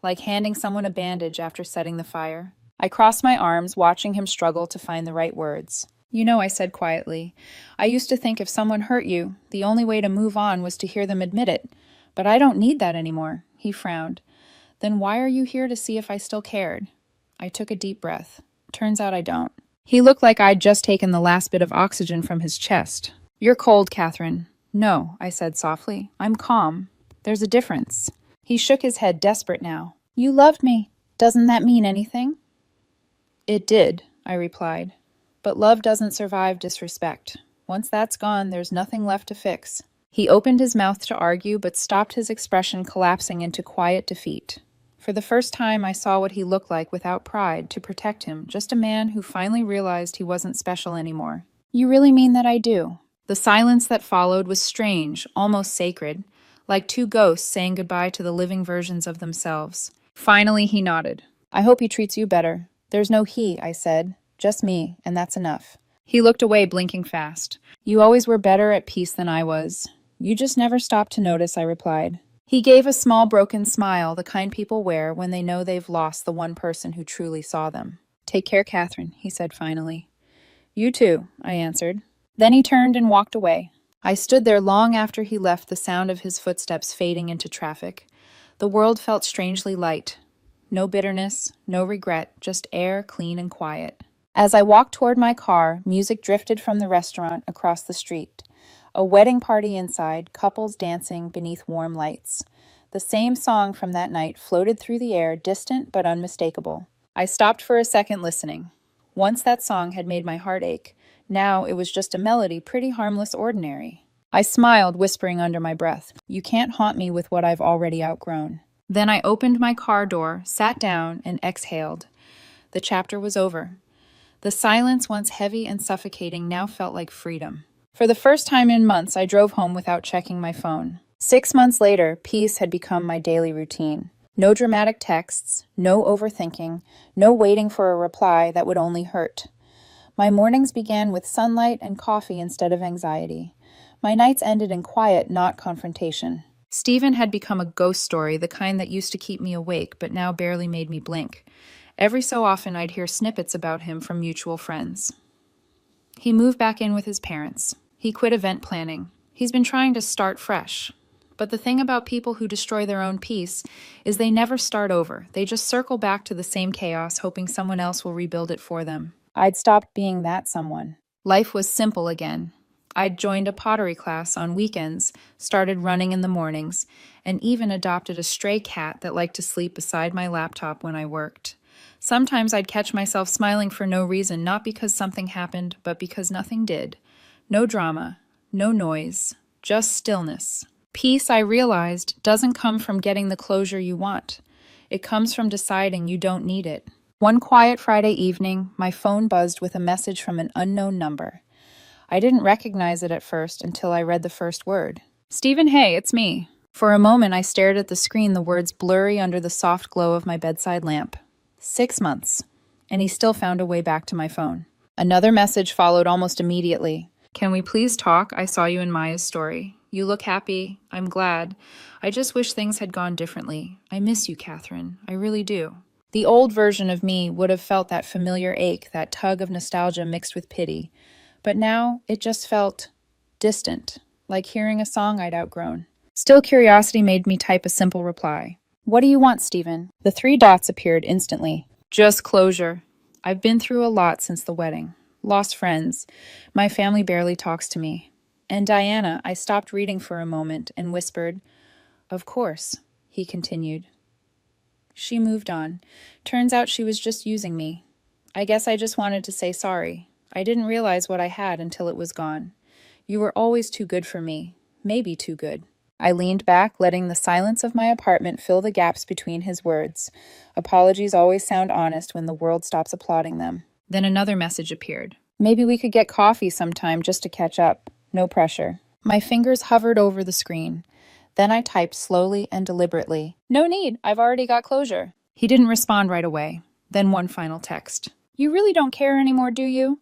[SPEAKER 2] Like handing someone a bandage after setting the fire. I crossed my arms, watching him struggle to find the right words. You know, I said quietly, I used to think if someone hurt you, the only way to move on was to hear them admit it. But I don't need that anymore. He frowned. Then why are you here to see if I still cared? I took a deep breath. Turns out I don't. He looked like I'd just taken the last bit of oxygen from his chest. You're cold, Catherine. No, I said softly. I'm calm. There's a difference. He shook his head, desperate now. You loved me. Doesn't that mean anything? It did, I replied. But love doesn't survive disrespect. Once that's gone, there's nothing left to fix. He opened his mouth to argue, but stopped, his expression collapsing into quiet defeat. For the first time, I saw what he looked like without pride, to protect him, just a man who finally realized he wasn't special anymore. You really mean that I do? The silence that followed was strange, almost sacred, like two ghosts saying goodbye to the living versions of themselves. Finally, he nodded. I hope he treats you better. There's no he, I said. Just me, and that's enough. He looked away, blinking fast. You always were better at peace than I was. You just never stopped to notice, I replied. He gave a small, broken smile, the kind people wear when they know they've lost the one person who truly saw them. Take care, Catherine, he said finally. You too, I answered. Then he turned and walked away. I stood there long after he left, the sound of his footsteps fading into traffic. The world felt strangely light. No bitterness, no regret, just air, clean and quiet. As I walked toward my car, music drifted from the restaurant across the street. A wedding party inside, couples dancing beneath warm lights. The same song from that night floated through the air, distant but unmistakable. I stopped for a second listening. Once that song had made my heart ache. Now it was just a melody, pretty harmless, ordinary. I smiled, whispering under my breath, "You can't haunt me with what I've already outgrown." Then I opened my car door, sat down, and exhaled. The chapter was over. The silence, once heavy and suffocating, now felt like freedom. For the first time in months, I drove home without checking my phone. 6 months later, peace had become my daily routine. No dramatic texts, no overthinking, no waiting for a reply that would only hurt. My mornings began with sunlight and coffee instead of anxiety. My nights ended in quiet, not confrontation. Stephen had become a ghost story, the kind that used to keep me awake, but now barely made me blink. Every so often, I'd hear snippets about him from mutual friends. He moved back in with his parents. He quit event planning. He's been trying to start fresh. But the thing about people who destroy their own peace is they never start over. They just circle back to the same chaos, hoping someone else will rebuild it for them. I'd stopped being that someone. Life was simple again. I'd joined a pottery class on weekends, started running in the mornings, and even adopted a stray cat that liked to sleep beside my laptop when I worked. Sometimes I'd catch myself smiling for no reason, not because something happened, but because nothing did. No drama, no noise, just stillness. Peace, I realized, doesn't come from getting the closure you want. It comes from deciding you don't need it. One quiet Friday evening, my phone buzzed with a message from an unknown number. I didn't recognize it at first until I read the first word. "Stephen, hey, it's me." For a moment, I stared at the screen, the words blurry under the soft glow of my bedside lamp. 6 months, and he still found a way back to my phone. Another message followed almost immediately. "Can we please talk? I saw you in Maya's story. You look happy. I'm glad. I just wish things had gone differently. I miss you, Catherine. I really do." The old version of me would have felt that familiar ache, that tug of nostalgia mixed with pity. But now it just felt distant, like hearing a song I'd outgrown. Still, curiosity made me type a simple reply. "What do you want, Stephen?" The 3 dots appeared instantly. "Just closure. I've been through a lot since the wedding. Lost friends. My family barely talks to me. And Diana," I stopped reading for a moment and whispered, "Of course," he continued. "She moved on. Turns out she was just using me. I guess I just wanted to say sorry. I didn't realize what I had until it was gone. You were always too good for me. Maybe too good." I leaned back, letting the silence of my apartment fill the gaps between his words. Apologies always sound honest when the world stops applauding them. Then another message appeared. "Maybe we could get coffee sometime just to catch up. No pressure." My fingers hovered over the screen. Then I typed slowly and deliberately, "No need, I've already got closure." He didn't respond right away. Then one final text. "You really don't care anymore, do you?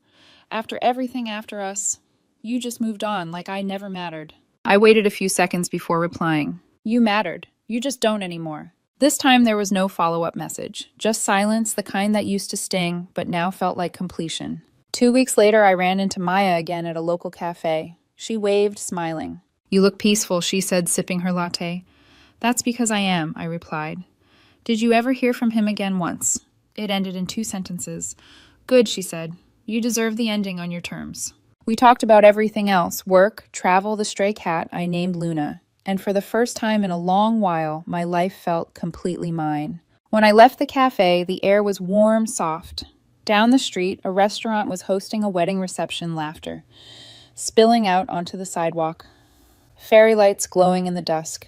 [SPEAKER 2] After everything after us, you just moved on like I never mattered." I waited a few seconds before replying. "You mattered. You just don't anymore." This time there was no follow-up message, just silence, the kind that used to sting, but now felt like completion. 2 weeks later, I ran into Maya again at a local cafe. She waved, smiling. "You look peaceful," she said, sipping her latte. "That's because I am," I replied. "Did you ever hear from him again once?" It ended in 2 sentences. "Good," she said. "You deserve the ending on your terms." We talked about everything else, work, travel, the stray cat I named Luna. And for the first time in a long while, my life felt completely mine. When I left the cafe, the air was warm, soft. Down the street, a restaurant was hosting a wedding reception, laughter spilling out onto the sidewalk, fairy lights glowing in the dusk.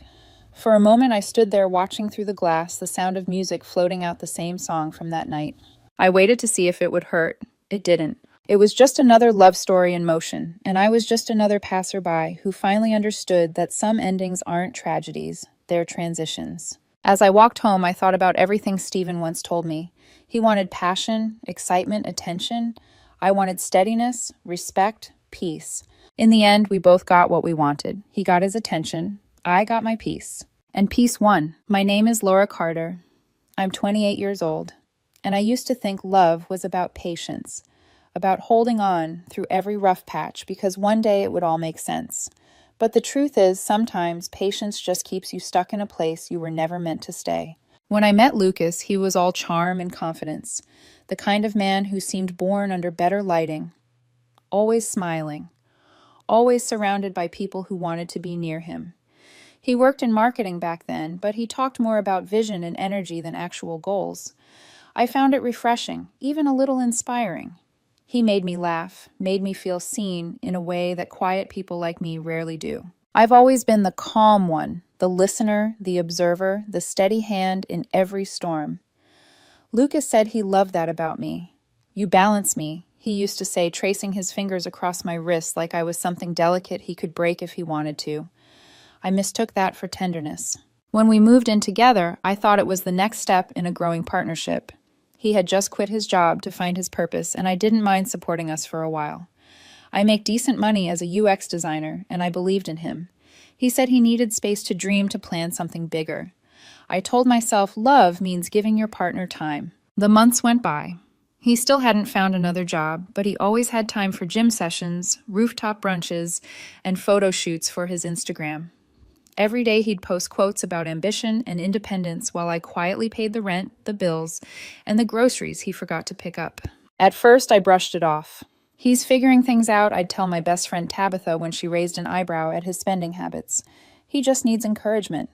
[SPEAKER 2] For a moment, I stood there watching through the glass, the sound of music floating out the same song from that night. I waited to see if it would hurt. It didn't. It was just another love story in motion, and I was just another passerby who finally understood that some endings aren't tragedies, they're transitions. As I walked home, I thought about everything Stephen once told me. He wanted passion, excitement, attention. I wanted steadiness, respect, peace. In the end, we both got what we wanted. He got his attention. I got my peace. And peace won. My name is Laura Carter. I'm 28 years old. And I used to think love was about patience. about holding on through every rough patch because one day it would all make sense. But the truth is, sometimes patience just keeps you stuck in a place you were never meant to stay. When I met Lucas, he was all charm and confidence, the kind of man who seemed born under better lighting, always smiling, always surrounded by people who wanted to be near him. He worked in marketing back then, but he talked more about vision and energy than actual goals. I found it refreshing, even a little inspiring. He made me laugh, made me feel seen in a way that quiet people like me rarely do. I've always been the calm one, the listener, the observer, the steady hand in every storm. Lucas said he loved that about me. "You balance me," he used to say, tracing his fingers across my wrists like I was something delicate he could break if he wanted to. I mistook that for tenderness. When we moved in together, I thought it was the next step in a growing partnership. He had just quit his job to find his purpose, and I didn't mind supporting us for a while. I make decent money as a UX designer, and I believed in him. He said he needed space to dream, to plan something bigger. I told myself love means giving your partner time. The months went by. He still hadn't found another job, but he always had time for gym sessions, rooftop brunches, and photo shoots for his Instagram. Every day he'd post quotes about ambition and independence while I quietly paid the rent, the bills, and the groceries he forgot to pick up. At first, I brushed it off. "He's figuring things out," I'd tell my best friend Tabitha when she raised an eyebrow at his spending habits. "He just needs encouragement."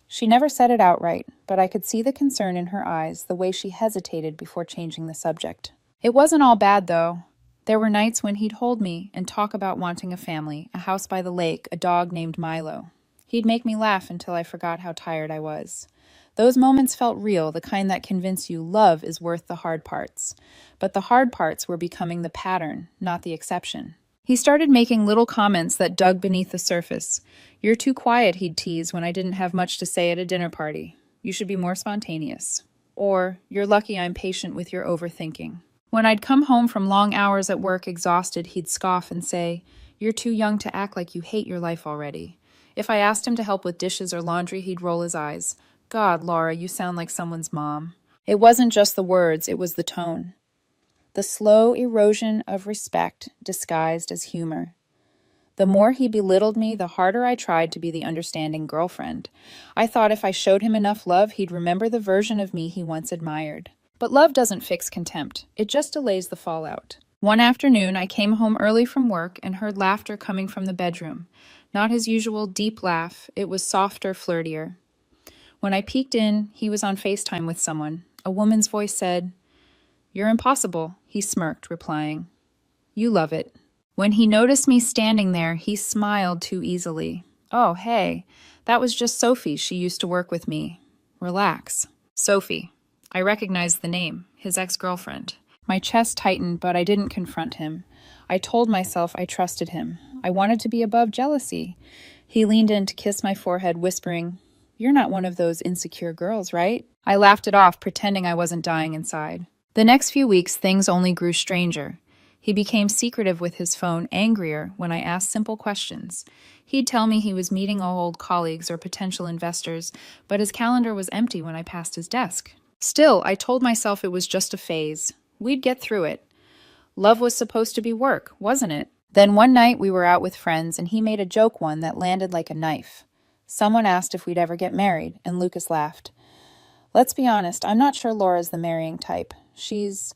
[SPEAKER 2] She never said it outright, but I could see the concern in her eyes, the way she hesitated before changing the subject. It wasn't all bad, though. There were nights when he'd hold me and talk about wanting a family, a house by the lake, a dog named Milo. He'd make me laugh until I forgot how tired I was. Those moments felt real, the kind that convince you love is worth the hard parts. But the hard parts were becoming the pattern, not the exception. He started making little comments that dug beneath the surface. "You're too quiet," he'd tease when I didn't have much to say at a dinner party. "You should be more spontaneous." Or, "You're lucky I'm patient with your overthinking." When I'd come home from long hours at work exhausted, he'd scoff and say, "You're too young to act like you hate your life already." If I asked him to help with dishes or laundry, he'd roll his eyes. "God, Laura, you sound like someone's mom." It wasn't just the words, it was the tone. The slow erosion of respect disguised as humor. The more he belittled me, the harder I tried to be the understanding girlfriend. I thought if I showed him enough love, he'd remember the version of me he once admired. But love doesn't fix contempt. It just delays the fallout. One afternoon, I came home early from work and heard laughter coming from the bedroom. Not his usual deep laugh, it was softer, flirtier. When I peeked in, he was on FaceTime with someone. A woman's voice said, "You're impossible," he smirked, replying, "You love it." When he noticed me standing there, he smiled too easily. "Oh, hey, that was just Sophie. She used to work with me. Relax." Sophie. I recognized the name, his ex-girlfriend. My chest tightened, but I didn't confront him. I told myself I trusted him. I wanted to be above jealousy. He leaned in to kiss my forehead, whispering, "You're not one of those insecure girls, right?" I laughed it off, pretending I wasn't dying inside. The next few weeks, things only grew stranger. He became secretive with his phone, angrier when I asked simple questions. He'd tell me he was meeting old colleagues or potential investors, but his calendar was empty when I passed his desk. Still, I told myself it was just a phase. We'd get through it. Love was supposed to be work, wasn't it? Then one night we were out with friends, and he made a joke one that landed like a knife. Someone asked if we'd ever get married, and Lucas laughed. "Let's be honest, I'm not sure Laura's the marrying type. She's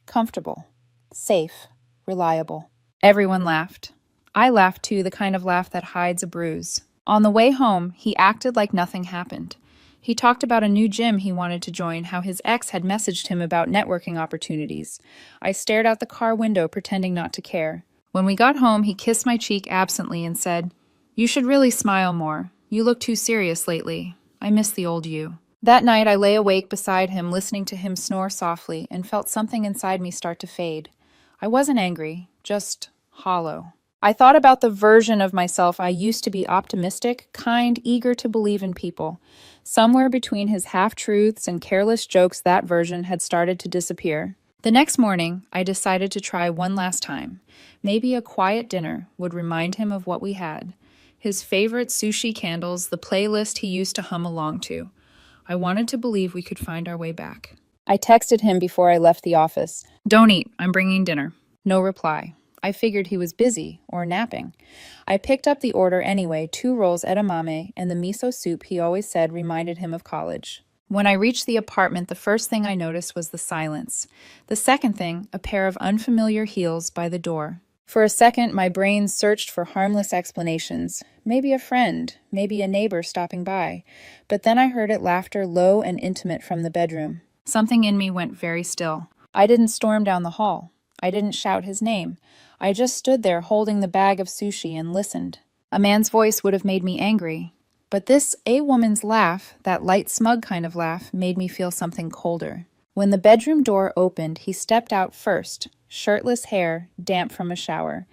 [SPEAKER 2] comfortable, safe, reliable." Everyone laughed. I laughed too, the kind of laugh that hides a bruise. On the way home, he acted like nothing happened. He talked about a new gym he wanted to join, how his ex had messaged him about networking opportunities. I stared out the car window, pretending not to care. When we got home, he kissed my cheek absently and said, "You should really smile more. You look too serious lately. I miss the old you." That night, I lay awake beside him, listening to him snore softly, and felt something inside me start to fade. I wasn't angry, just hollow. I thought about the version of myself I used to be: optimistic, kind, eager to believe in people. Somewhere between his half-truths and careless jokes, that version had started to disappear. The next morning, I decided to try one last time. Maybe a quiet dinner would remind him of what we had. His favorite sushi candles, the playlist he used to hum along to. I wanted to believe we could find our way back. I texted him before I left the office. Don't eat, I'm bringing dinner. No reply. I figured he was busy or napping. I picked up the order anyway, 2 rolls edamame and the miso soup he always said reminded him of college. When I reached the apartment, the first thing I noticed was the silence. The second thing, a pair of unfamiliar heels by the door. For a second, my brain searched for harmless explanations. Maybe a friend, maybe a neighbor stopping by. But then I heard it laughter low and intimate from the bedroom. Something in me went very still. I didn't storm down the hall. I didn't shout his name. I just stood there holding the bag of sushi and listened. A man's voice would have made me angry. But this woman's laugh, that light smug kind of laugh, made me feel something colder. When the bedroom door opened, he stepped out first, shirtless hair, damp from a shower.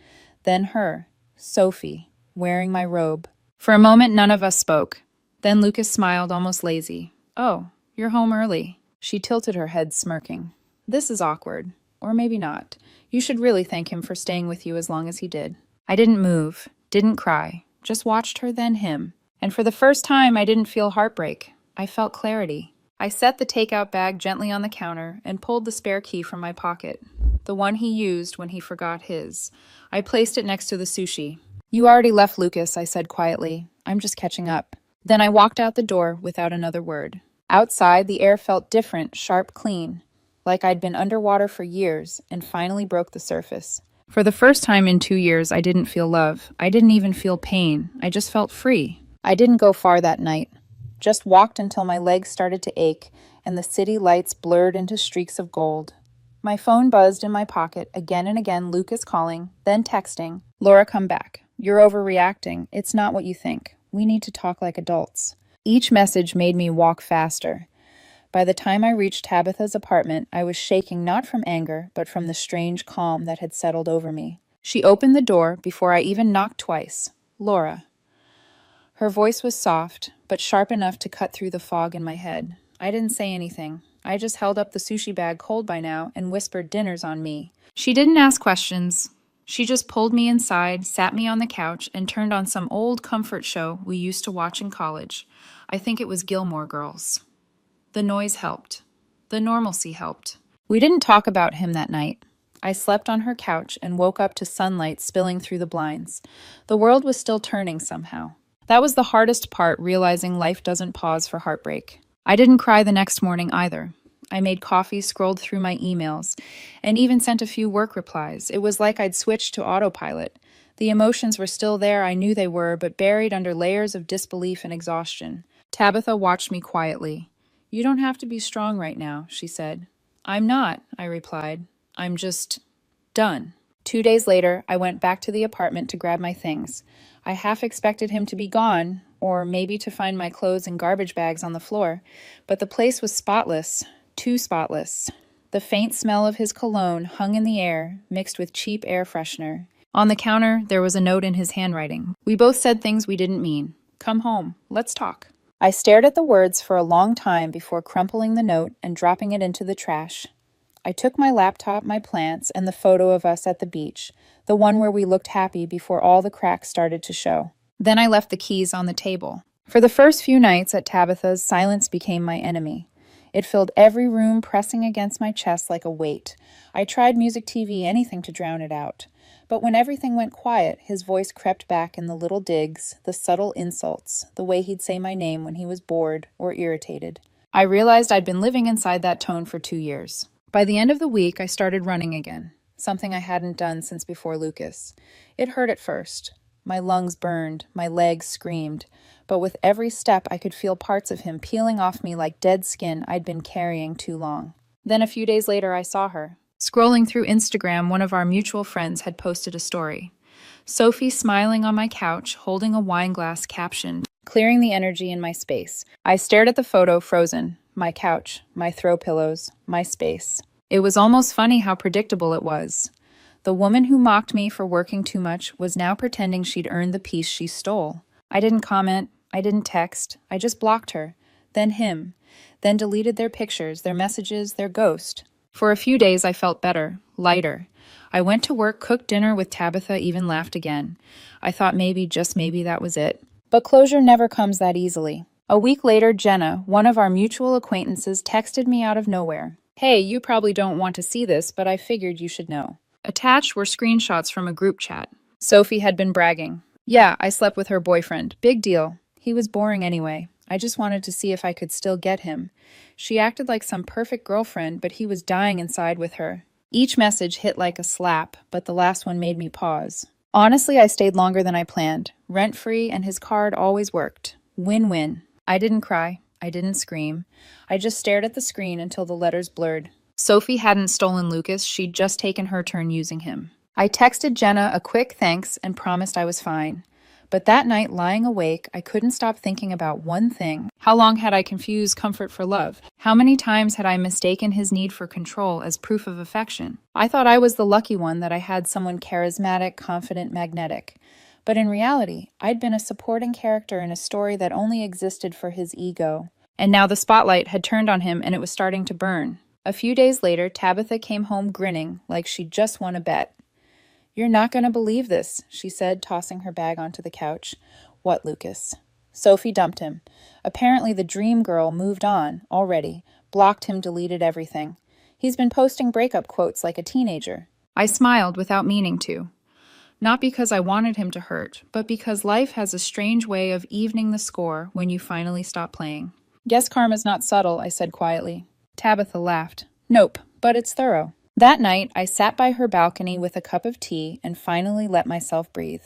[SPEAKER 2] Then her, Sophie, wearing my robe. For a moment, none of us spoke. Then Lucas smiled, almost lazy. Oh, you're home early. She tilted her head, smirking. This is awkward. Or maybe not. You should really thank him for staying with you as long as he did. I didn't move, didn't cry, just watched her, then him. And for the first time, I didn't feel heartbreak. I felt clarity. I set the takeout bag gently on the counter and pulled the spare key from my pocket, the one he used when he forgot his. I placed it next to the sushi. You already left, Lucas, I said quietly. I'm just catching up. Then I walked out the door without another word. Outside, the air felt different, sharp, clean, like I'd been underwater for years and finally broke the surface. For the first time in 2 years, I didn't feel love. I didn't even feel pain. I just felt free. I didn't go far that night. Just walked until my legs started to ache and the city lights blurred into streaks of gold. My phone buzzed in my pocket, again and again, Lucas calling, then texting. Laura, come back. You're overreacting. It's not what you think. We need to talk like adults. Each message made me walk faster. By the time I reached Tabitha's apartment, I was shaking not from anger, but from the strange calm that had settled over me. She opened the door before I even knocked twice. Laura. Her voice was soft, but sharp enough to cut through the fog in my head. I didn't say anything. I just held up the sushi bag, cold by now, and whispered, dinner's on me. She didn't ask questions. She just pulled me inside, sat me on the couch, and turned on some old comfort show we used to watch in college. I think it was Gilmore Girls. The noise helped. The normalcy helped. We didn't talk about him that night. I slept on her couch and woke up to sunlight spilling through the blinds. The world was still turning somehow. That was the hardest part, realizing life doesn't pause for heartbreak. I didn't cry the next morning either. I made coffee, scrolled through my emails, and even sent a few work replies. It was like I'd switched to autopilot. The emotions were still there, I knew they were, but buried under layers of disbelief and exhaustion. Tabitha watched me quietly. You don't have to be strong right now, she said. I'm not, I replied. I'm just done. 2 days later, I went back to the apartment to grab my things. I half expected him to be gone, or maybe to find my clothes in garbage bags on the floor, but the place was spotless, too spotless. The faint smell of his cologne hung in the air, mixed with cheap air freshener. On the counter, there was a note in his handwriting. We both said things we didn't mean. Come home. Let's talk. I stared at the words for a long time before crumpling the note and dropping it into the trash. I took my laptop, my plants, and the photo of us at the beach, the one where we looked happy before all the cracks started to show. Then I left the keys on the table. For the first few nights at Tabitha's, silence became my enemy. It filled every room, pressing against my chest like a weight. I tried music, TV, anything to drown it out. But when everything went quiet, his voice crept back in the little digs, the subtle insults, the way he'd say my name when he was bored or irritated. I realized I'd been living inside that tone for 2 years. By the end of the week, I started running again, something I hadn't done since before Lucas. It hurt at first. My lungs burned, my legs screamed, but with every step I could feel parts of him peeling off me like dead skin I'd been carrying too long. Then a few days later, I saw her. Scrolling through Instagram, one of our mutual friends had posted a story. Sophie smiling on my couch, holding a wine glass, captioned, clearing the energy in my space. I stared at the photo, frozen. My couch, my throw pillows, my space. It was almost funny how predictable it was. The woman who mocked me for working too much was now pretending she'd earned the peace she stole. I didn't comment, I didn't text, I just blocked her, then him, then deleted their pictures, their messages, their ghost. For a few days I felt better, lighter. I went to work, cooked dinner with Tabitha, even laughed again. I thought maybe, just maybe, that was it. But closure never comes that easily. A week later, Jenna, one of our mutual acquaintances, texted me out of nowhere. Hey, you probably don't want to see this, but I figured you should know. Attached were screenshots from a group chat. Sophie had been bragging. Yeah, I slept with her boyfriend. Big deal. He was boring anyway. I just wanted to see if I could still get him. She acted like some perfect girlfriend, but he was dying inside with her. Each message hit like a slap, but the last one made me pause. Honestly, I stayed longer than I planned. Rent-free, and his card always worked. Win-win. I didn't cry. I didn't scream. I just stared at the screen until the letters blurred. Sophie hadn't stolen Lucas, she'd just taken her turn using him. I texted Jenna a quick thanks and promised I was fine. But that night, lying awake, I couldn't stop thinking about one thing. How long had I confused comfort for love? How many times had I mistaken his need for control as proof of affection? I thought I was the lucky one, that I had someone charismatic, confident, magnetic. But in reality, I'd been a supporting character in a story that only existed for his ego. And now the spotlight had turned on him and it was starting to burn. A few days later, Tabitha came home grinning like she'd just won a bet. "You're not going to believe this," she said, tossing her bag onto the couch. "What, Lucas?" Sophie dumped him. Apparently the dream girl moved on, already. Blocked him, deleted everything. He's been posting breakup quotes like a teenager. I smiled without meaning to. Not because I wanted him to hurt, but because life has a strange way of evening the score when you finally stop playing. "Guess karma's not subtle," I said quietly. Tabitha laughed. "Nope, but it's thorough." That night, I sat by her balcony with a cup of tea and finally let myself breathe.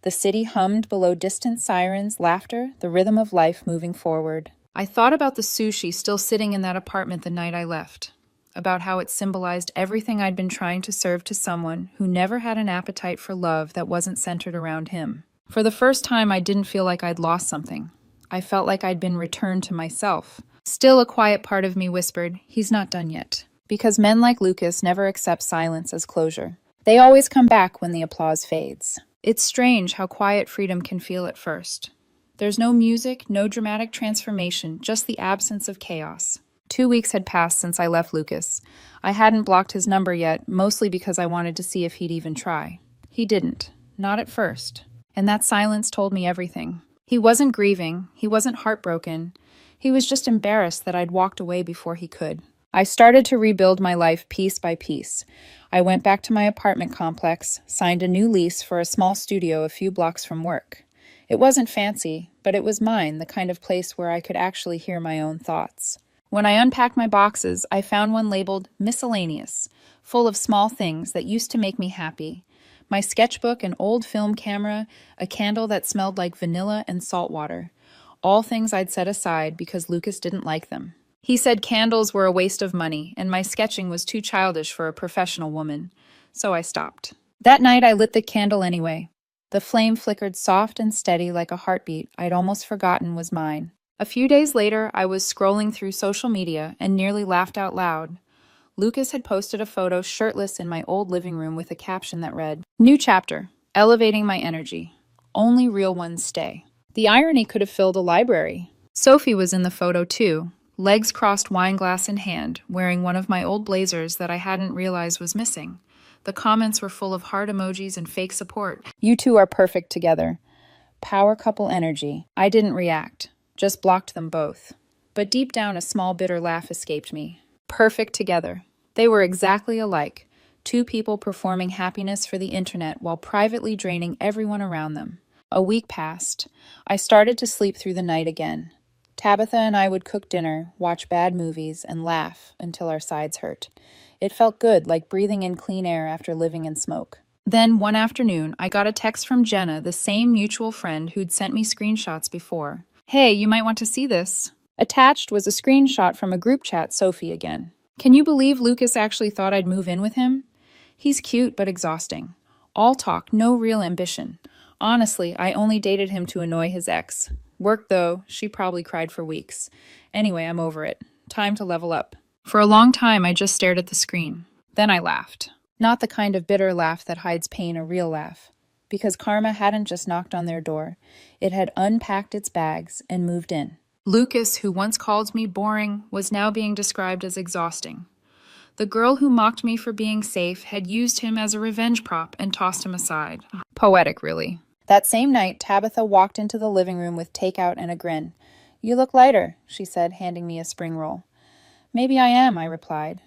[SPEAKER 2] The city hummed below distant sirens, laughter, the rhythm of life moving forward. I thought about the sushi still sitting in that apartment the night I left, about how it symbolized everything I'd been trying to serve to someone who never had an appetite for love that wasn't centered around him. For the first time, I didn't feel like I'd lost something. I felt like I'd been returned to myself. Still, a quiet part of me whispered, "He's not done yet." Because men like Lucas never accept silence as closure. They always come back when the applause fades. It's strange how quiet freedom can feel at first. There's no music, no dramatic transformation, just the absence of chaos. 2 weeks had passed since I left Lucas. I hadn't blocked his number yet, mostly because I wanted to see if he'd even try. He didn't. Not at first. And that silence told me everything. He wasn't grieving. He wasn't heartbroken. He was just embarrassed that I'd walked away before he could. I started to rebuild my life piece by piece. I went back to my apartment complex, signed a new lease for a small studio a few blocks from work. It wasn't fancy, but it was mine, the kind of place where I could actually hear my own thoughts. When I unpacked my boxes, I found one labeled miscellaneous, full of small things that used to make me happy. My sketchbook, an old film camera, a candle that smelled like vanilla and salt water. All things I'd set aside because Lucas didn't like them. He said candles were a waste of money, and my sketching was too childish for a professional woman, so I stopped. That night I lit the candle anyway. The flame flickered soft and steady like a heartbeat I'd almost forgotten was mine. A few days later, I was scrolling through social media and nearly laughed out loud. Lucas had posted a photo shirtless in my old living room with a caption that read, "New chapter, elevating my energy. Only real ones stay." The irony could have filled a library. Sophie was in the photo too. Legs crossed, wine glass in hand, wearing one of my old blazers that I hadn't realized was missing. The comments were full of heart emojis and fake support. "You two are perfect together. Power couple energy." I didn't react, just blocked them both. But deep down, a small bitter laugh escaped me. Perfect together. They were exactly alike. Two people performing happiness for the internet while privately draining everyone around them. A week passed. I started to sleep through the night again. Tabitha and I would cook dinner, watch bad movies, and laugh until our sides hurt. It felt good, like breathing in clean air after living in smoke. Then, one afternoon, I got a text from Jenna, the same mutual friend who'd sent me screenshots before. "Hey, you might want to see this." Attached was a screenshot from a group chat, Sophie again. "Can you believe Lucas actually thought I'd move in with him? He's cute but exhausting. All talk, no real ambition. Honestly, I only dated him to annoy his ex. Work though, she probably cried for weeks. Anyway, I'm over it. Time to level up." For a long time, I just stared at the screen. Then I laughed. Not the kind of bitter laugh that hides pain, a real laugh. Because karma hadn't just knocked on their door. It had unpacked its bags and moved in. Lucas, who once called me boring, was now being described as exhausting. The girl who mocked me for being safe had used him as a revenge prop and tossed him aside. Poetic, really. That same night, Tabitha walked into the living room with takeout and a grin. "You look lighter," she said, handing me a spring roll. "Maybe I am," I replied.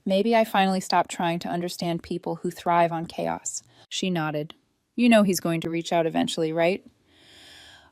[SPEAKER 2] Maybe I finally stopped trying to understand people who thrive on chaos. She nodded. You know he's going to reach out eventually, right?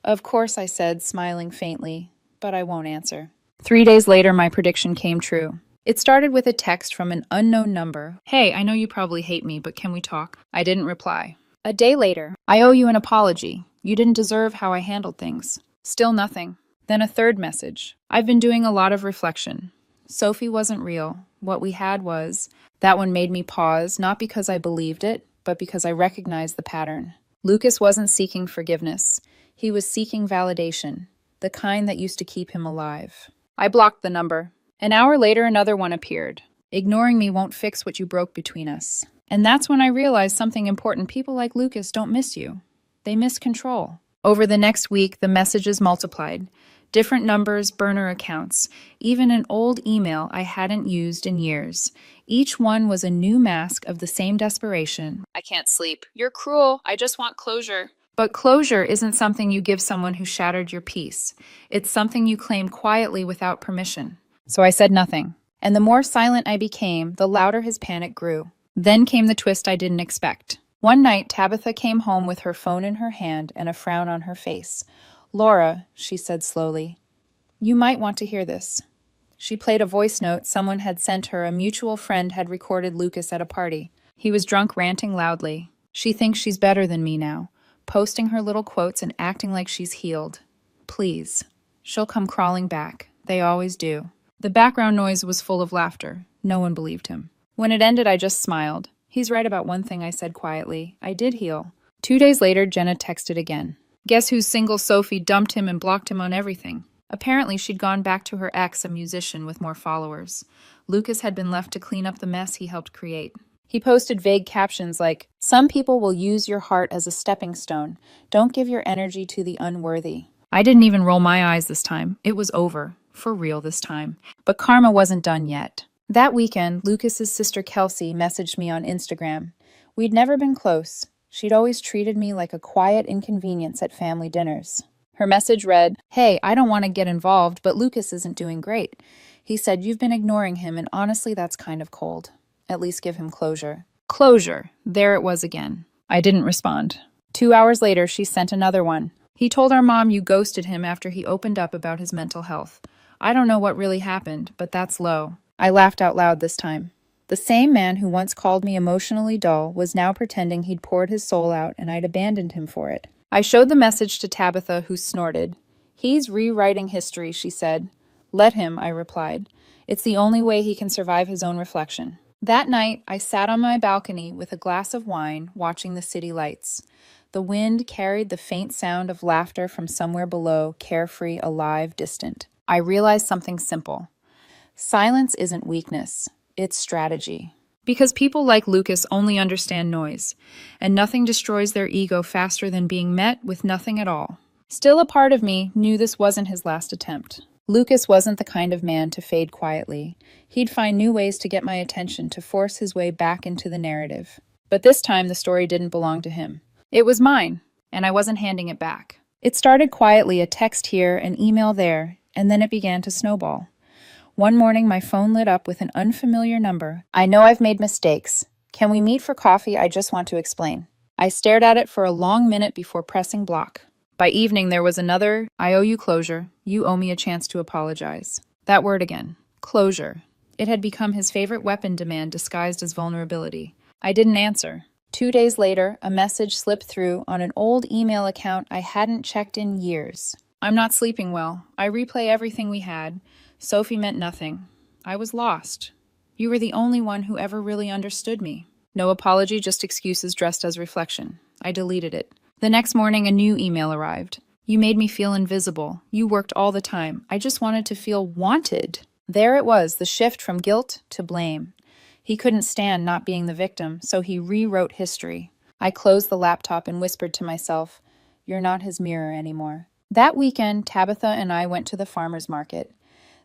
[SPEAKER 2] Of course, I said, smiling faintly, but I won't answer. 3 days later, my prediction came true. It started with a text from an unknown number. Hey, I know you probably hate me, but can we talk? I didn't reply. A day later, I owe you an apology. You didn't deserve how I handled things. Still nothing. Then a third message. I've been doing a lot of reflection. Sophie wasn't real. What we had was. That one made me pause, not because I believed it, but because I recognized the pattern. Lucas wasn't seeking forgiveness. He was seeking validation, the kind that used to keep him alive. I blocked the number. An hour later, another one appeared. Ignoring me won't fix what you broke between us. And that's when I realized something important. People like Lucas don't miss you. They miss control. Over the next week, the messages multiplied. Different numbers, burner accounts, even an old email I hadn't used in years. Each one was a new mask of the same desperation. I can't sleep. You're cruel. I just want closure. But closure isn't something you give someone who shattered your peace. It's something you claim quietly without permission. So I said nothing. And the more silent I became, the louder his panic grew. Then came the twist I didn't expect. One night, Tabitha came home with her phone in her hand and a frown on her face. Laura, she said slowly, you might want to hear this. She played a voice note someone had sent her. A mutual friend had recorded Lucas at a party. He was drunk, ranting loudly. She thinks she's better than me now, posting her little quotes and acting like she's healed. Please. She'll come crawling back. They always do. The background noise was full of laughter. No one believed him. When it ended, I just smiled. He's right about one thing, I said quietly. I did heal. 2 days later, Jenna texted again. Guess whose single Sophie dumped him and blocked him on everything? Apparently, she'd gone back to her ex, a musician with more followers. Lucas had been left to clean up the mess he helped create. He posted vague captions like, some people will use your heart as a stepping stone. Don't give your energy to the unworthy. I didn't even roll my eyes this time. It was over. For real this time. But karma wasn't done yet. That weekend, Lucas's sister Kelsey messaged me on Instagram. We'd never been close. She'd always treated me like a quiet inconvenience at family dinners. Her message read, hey, I don't want to get involved, but Lucas isn't doing great. He said you've been ignoring him, and honestly, that's kind of cold. At least give him closure. Closure. There it was again. I didn't respond. 2 hours later, she sent another one. He told our mom you ghosted him after he opened up about his mental health. I don't know what really happened, but that's low. I laughed out loud this time. The same man who once called me emotionally dull was now pretending he'd poured his soul out and I'd abandoned him for it. I showed the message to Tabitha, who snorted. He's rewriting history, she said. Let him, I replied. It's the only way he can survive his own reflection. That night, I sat on my balcony with a glass of wine, watching the city lights. The wind carried the faint sound of laughter from somewhere below, carefree, alive, distant. I realized something simple. Silence isn't weakness, it's strategy. Because people like Lucas only understand noise, and nothing destroys their ego faster than being met with nothing at all. Still, a part of me knew this wasn't his last attempt. Lucas wasn't the kind of man to fade quietly. He'd find new ways to get my attention, to force his way back into the narrative. But this time, the story didn't belong to him. It was mine, and I wasn't handing it back. It started quietly, a text here, an email there, and then it began to snowball. One morning, my phone lit up with an unfamiliar number. I know I've made mistakes. Can we meet for coffee? I just want to explain. I stared at it for a long minute before pressing block. By evening, there was another, I owe you closure. You owe me a chance to apologize. That word again. Closure. It had become his favorite weapon demand disguised as vulnerability. I didn't answer. 2 days later, a message slipped through on an old email account I hadn't checked in years. I'm not sleeping well. I replay everything we had. Sophie meant nothing. I was lost. You were the only one who ever really understood me. No apology, just excuses dressed as reflection. I deleted it. The next morning, a new email arrived. You made me feel invisible. You worked all the time. I just wanted to feel wanted. There it was, the shift from guilt to blame. He couldn't stand not being the victim, so he rewrote history. I closed the laptop and whispered to myself, you're not his mirror anymore. That weekend, Tabitha and I went to the farmer's market.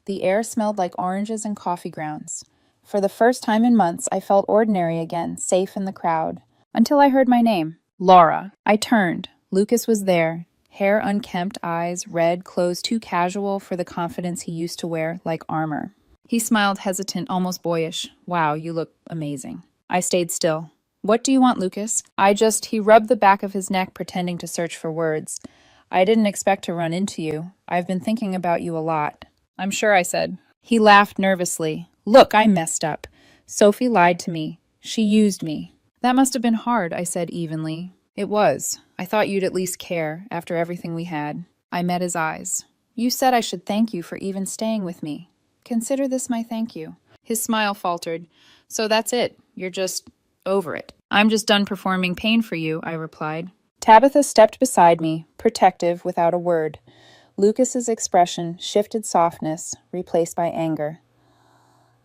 [SPEAKER 2] The air smelled like oranges and coffee grounds. For the first time in months, I felt ordinary again, safe in the crowd. Until I heard my name. Laura. I turned. Lucas was there. Hair unkempt, eyes red, clothes too casual for the confidence he used to wear, like armor. He smiled hesitant, almost boyish. Wow, you look amazing. I stayed still. What do you want, Lucas? He rubbed the back of his neck, pretending to search for words. I didn't expect to run into you. I've been thinking about you a lot. I'm sure, I said. He laughed nervously. Look, I messed up. Sophie lied to me. She used me. That must have been hard, I said evenly. It was. I thought you'd at least care, after everything we had. I met his eyes. You said I should thank you for even staying with me. Consider this my thank you. His smile faltered. So that's it. You're just over it. I'm just done performing pain for you, I replied. Tabitha stepped beside me, protective, without a word. Lucas's expression shifted softness, replaced by anger.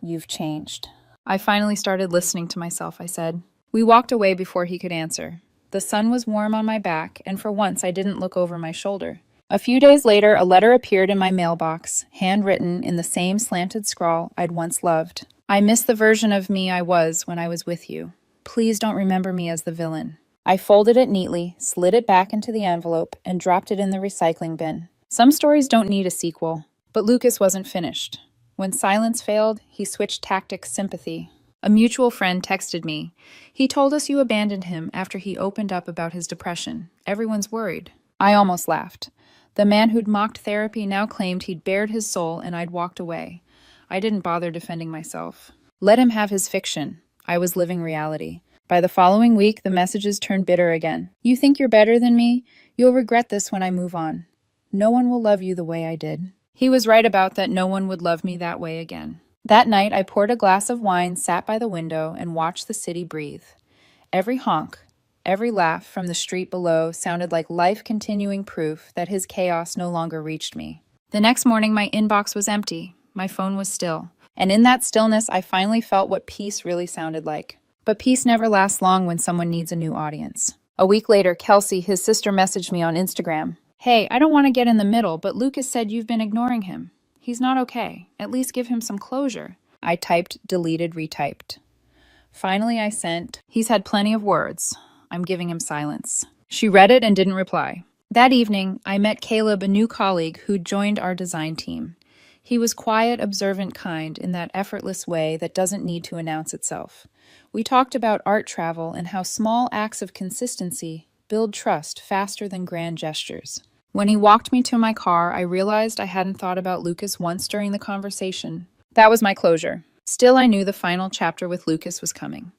[SPEAKER 2] You've changed. I finally started listening to myself, I said. We walked away before he could answer. The sun was warm on my back, and for once I didn't look over my shoulder. A few days later, a letter appeared in my mailbox, handwritten in the same slanted scrawl I'd once loved. I miss the version of me I was when I was with you. Please don't remember me as the villain. I folded it neatly, slid it back into the envelope, and dropped it in the recycling bin. Some stories don't need a sequel. But Lucas wasn't finished. When silence failed, he switched tactics sympathy. A mutual friend texted me. He told us you abandoned him after he opened up about his depression. Everyone's worried. I almost laughed. The man who'd mocked therapy now claimed he'd bared his soul and I'd walked away. I didn't bother defending myself. Let him have his fiction. I was living reality. By the following week, the messages turned bitter again. You think you're better than me? You'll regret this when I move on. No one will love you the way I did. He was right about that no one would love me that way again. That night, I poured a glass of wine, sat by the window, and watched the city breathe. Every honk, every laugh from the street below sounded like life-continuing proof that his chaos no longer reached me. The next morning, my inbox was empty. My phone was still. And in that stillness, I finally felt what peace really sounded like. But peace never lasts long when someone needs a new audience. A week later, Kelsey, his sister, messaged me on Instagram. Hey, I don't want to get in the middle, but Lucas said you've been ignoring him. He's not okay. At least give him some closure. I typed, deleted, retyped. Finally, I sent, he's had plenty of words. I'm giving him silence. She read it and didn't reply. That evening, I met Caleb, a new colleague who'd joined our design team. He was quiet, observant, kind in that effortless way that doesn't need to announce itself. We talked about art travel and how small acts of consistency build trust faster than grand gestures. When he walked me to my car, I realized I hadn't thought about Lucas once during the conversation. That was my closure. Still, I knew the final chapter with Lucas was coming.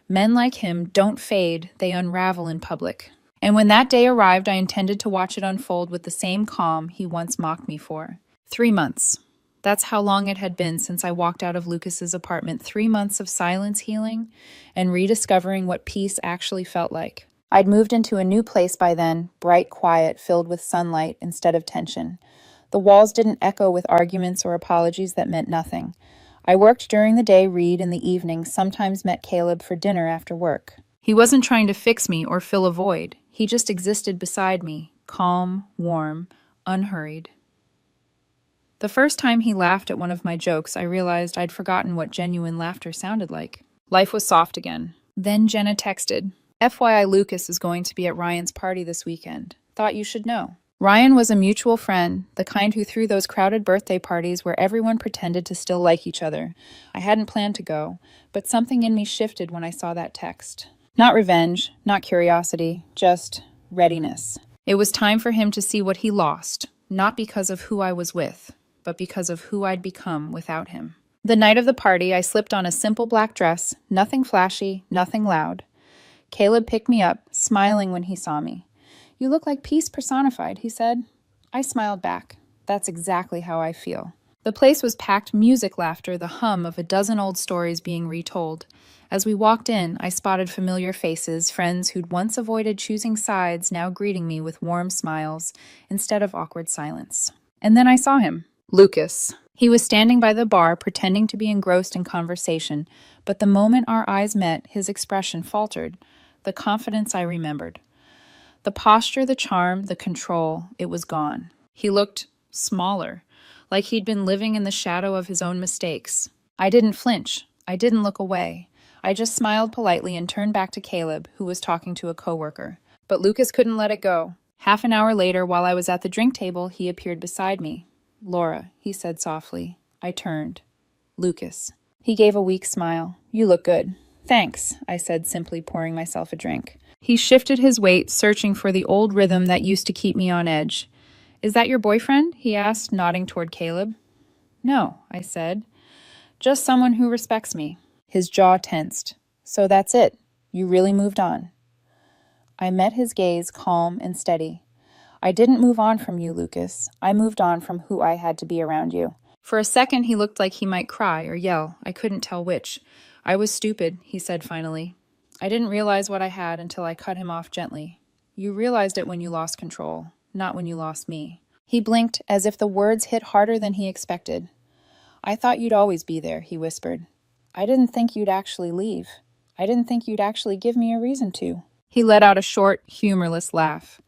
[SPEAKER 2] Men like him don't fade, they unravel in public. And when that day arrived, I intended to watch it unfold with the same calm he once mocked me for. 3 months. That's how long it had been since I walked out of Lucas's apartment. 3 months of silence healing and rediscovering what peace actually felt like. I'd moved into a new place by then, bright, quiet, filled with sunlight instead of tension. The walls didn't echo with arguments or apologies that meant nothing. I worked during the day, read in the evening, sometimes met Caleb for dinner after work. He wasn't trying to fix me or fill a void. He just existed beside me, calm, warm, unhurried. The first time he laughed at one of my jokes, I realized I'd forgotten what genuine laughter sounded like. Life was soft again. Then Jenna texted, FYI, Lucas is going to be at Ryan's party this weekend. Thought you should know. Ryan was a mutual friend, the kind who threw those crowded birthday parties where everyone pretended to still like each other. I hadn't planned to go, but something in me shifted when I saw that text. Not revenge, not curiosity, just readiness. It was time for him to see what he lost, not because of who I was with, but because of who I'd become without him. The night of the party, I slipped on a simple black dress, nothing flashy, nothing loud. Caleb picked me up, smiling when he saw me. You look like peace personified, he said. I smiled back. That's exactly how I feel. The place was packed, music, laughter, the hum of a dozen old stories being retold. As we walked in, I spotted familiar faces, friends who'd once avoided choosing sides now greeting me with warm smiles instead of awkward silence. And then I saw him. Lucas. He was standing by the bar, pretending to be engrossed in conversation, but the moment our eyes met, his expression faltered. The confidence I remembered. The posture, the charm, the control, it was gone. He looked smaller, like he'd been living in the shadow of his own mistakes. I didn't flinch. I didn't look away. I just smiled politely and turned back to Caleb, who was talking to a coworker. But Lucas couldn't let it go. Half an hour later, while I was at the drink table, he appeared beside me. Laura, he said softly. I turned. Lucas. He gave a weak smile. You look good. Thanks, I said, simply pouring myself a drink. He shifted his weight, searching for the old rhythm that used to keep me on edge. Is that your boyfriend? He asked, nodding toward Caleb. No, I said. Just someone who respects me. His jaw tensed. So that's it. You really moved on. I met his gaze, calm and steady. I didn't move on from you, Lucas. I moved on from who I had to be around you. For a second, he looked like he might cry or yell. I couldn't tell which. I was stupid, he said finally. I didn't realize what I had until I cut him off gently. You realized it when you lost control, not when you lost me. He blinked as if the words hit harder than he expected. I thought you'd always be there, he whispered. I didn't think you'd actually leave. I didn't think you'd actually give me a reason to. He let out a short, humorless laugh.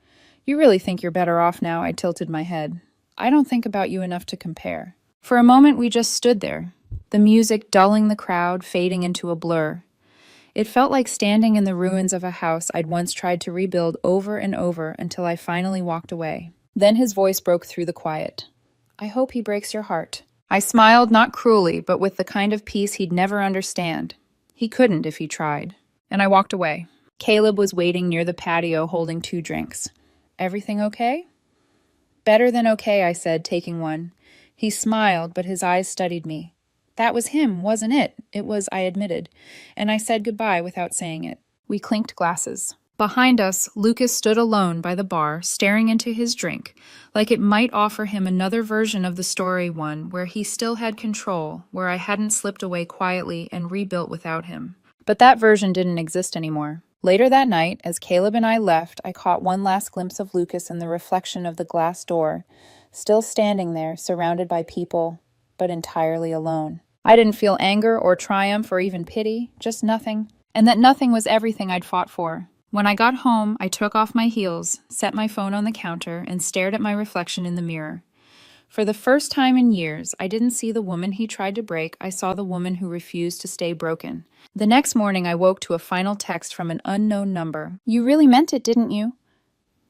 [SPEAKER 2] You really think you're better off now? I tilted my head. I don't think about you enough to compare. For a moment, we just stood there, the music dulling the crowd, fading into a blur. It felt like standing in the ruins of a house I'd once tried to rebuild over and over until I finally walked away. Then his voice broke through the quiet. I hope he breaks your heart. I smiled, not cruelly, but with the kind of peace he'd never understand. He couldn't if he tried. And I walked away. Caleb was waiting near the patio holding 2 drinks. Everything okay? Better than okay, I said, taking one. He smiled, but his eyes studied me. That was him, wasn't it? It was, I admitted, and I said goodbye without saying it. We clinked glasses. Behind us, Lucas stood alone by the bar, staring into his drink, like it might offer him another version of the story, one where he still had control, where I hadn't slipped away quietly and rebuilt without him. But that version didn't exist anymore. Later that night, as Caleb and I left, I caught one last glimpse of Lucas in the reflection of the glass door, still standing there, surrounded by people, but entirely alone. I didn't feel anger or triumph or even pity, just nothing. And that nothing was everything I'd fought for. When I got home, I took off my heels, set my phone on the counter, and stared at my reflection in the mirror. For the first time in years, I didn't see the woman he tried to break, I saw the woman who refused to stay broken. The next morning, I woke to a final text from an unknown number. You really meant it, didn't you?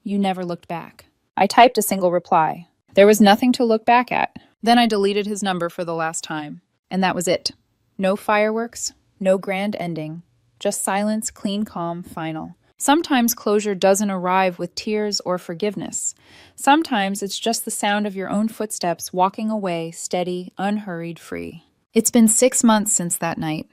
[SPEAKER 2] You never looked back. I typed a single reply. There was nothing to look back at. Then I deleted his number for the last time. And that was it. No fireworks, no grand ending. Just silence, clean, calm, final. Sometimes closure doesn't arrive with tears or forgiveness. Sometimes it's just the sound of your own footsteps walking away, steady, unhurried, free. It's been 6 months since that night.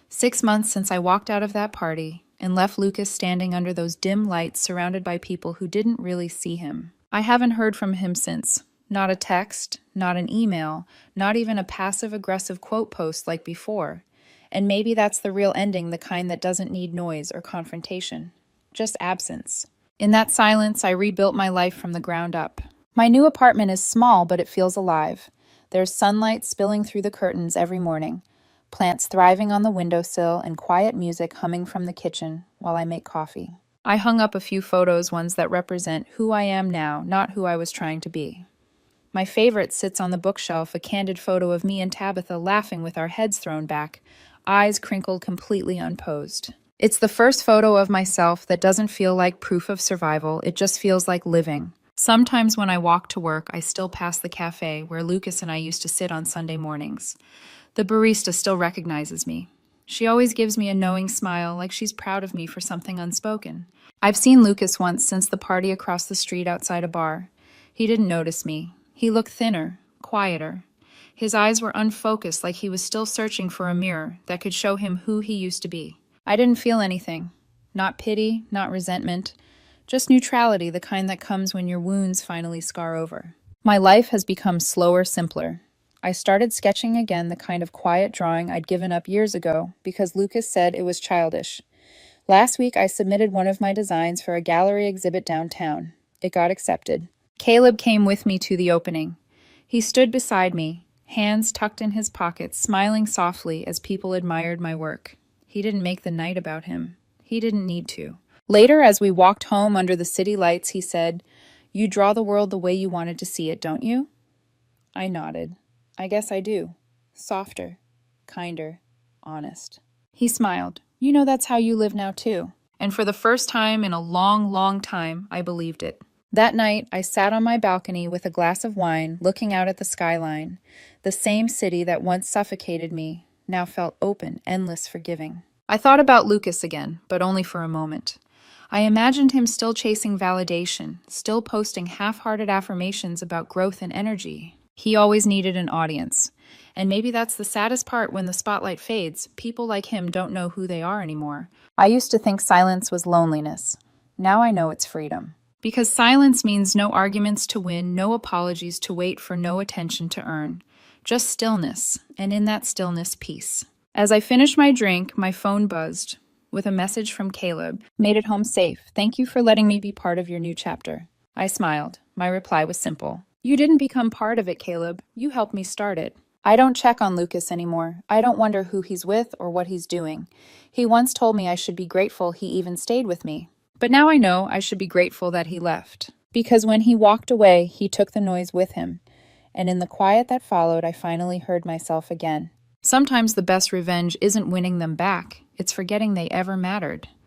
[SPEAKER 2] 6 months since I walked out of that party and left Lucas standing under those dim lights surrounded by people who didn't really see him. I haven't heard from him since. Not a text, not an email, not even a passive-aggressive quote post like before. And maybe that's the real ending, the kind that doesn't need noise or confrontation. Just absence. In that silence, I rebuilt my life from the ground up. My new apartment is small, but it feels alive. There's sunlight spilling through the curtains every morning, plants thriving on the windowsill, and quiet music humming from the kitchen while I make coffee. I hung up a few photos, ones that represent who I am now, not who I was trying to be. My favorite sits on the bookshelf, a candid photo of me and Tabitha laughing with our heads thrown back, eyes crinkled completely unposed. It's the first photo of myself that doesn't feel like proof of survival, it just feels like living. Sometimes when I walk to work, I still pass the cafe where Lucas and I used to sit on Sunday mornings. The barista still recognizes me. She always gives me a knowing smile, like she's proud of me for something unspoken. I've seen Lucas once since the party across the street outside a bar. He didn't notice me. He looked thinner, quieter. His eyes were unfocused, like he was still searching for a mirror that could show him who he used to be. I didn't feel anything. Not pity, not resentment. Just neutrality, the kind that comes when your wounds finally scar over. My life has become slower, simpler. I started sketching again, the kind of quiet drawing I'd given up years ago because Lucas said it was childish. Last week, I submitted one of my designs for a gallery exhibit downtown. It got accepted. Caleb came with me to the opening. He stood beside me, hands tucked in his pockets, smiling softly as people admired my work. He didn't make the night about him. He didn't need to. Later, as we walked home under the city lights, he said, "You draw the world the way you wanted to see it, don't you?" I nodded. I guess I do. Softer, kinder, honest. He smiled. You know that's how you live now, too. And for the first time in a long, long time, I believed it. That night, I sat on my balcony with a glass of wine, looking out at the skyline. The same city that once suffocated me now felt open, endless, forgiving. I thought about Lucas again, but only for a moment. I imagined him still chasing validation, still posting half-hearted affirmations about growth and energy. He always needed an audience. And maybe that's the saddest part when the spotlight fades. People like him don't know who they are anymore. I used to think silence was loneliness. Now I know it's freedom. Because silence means no arguments to win, no apologies to wait for, no attention to earn. Just stillness, and in that stillness, peace. As I finished my drink, my phone buzzed with a message from Caleb. Made it home safe. Thank you for letting me be part of your new chapter. I smiled. My reply was simple. You didn't become part of it, Caleb. You helped me start it. I don't check on Lucas anymore. I don't wonder who he's with or what he's doing. He once told me I should be grateful he even stayed with me. But now I know I should be grateful that he left. Because when he walked away, he took the noise with him. And in the quiet that followed, I finally heard myself again. Sometimes the best revenge isn't winning them back. It's forgetting they ever mattered.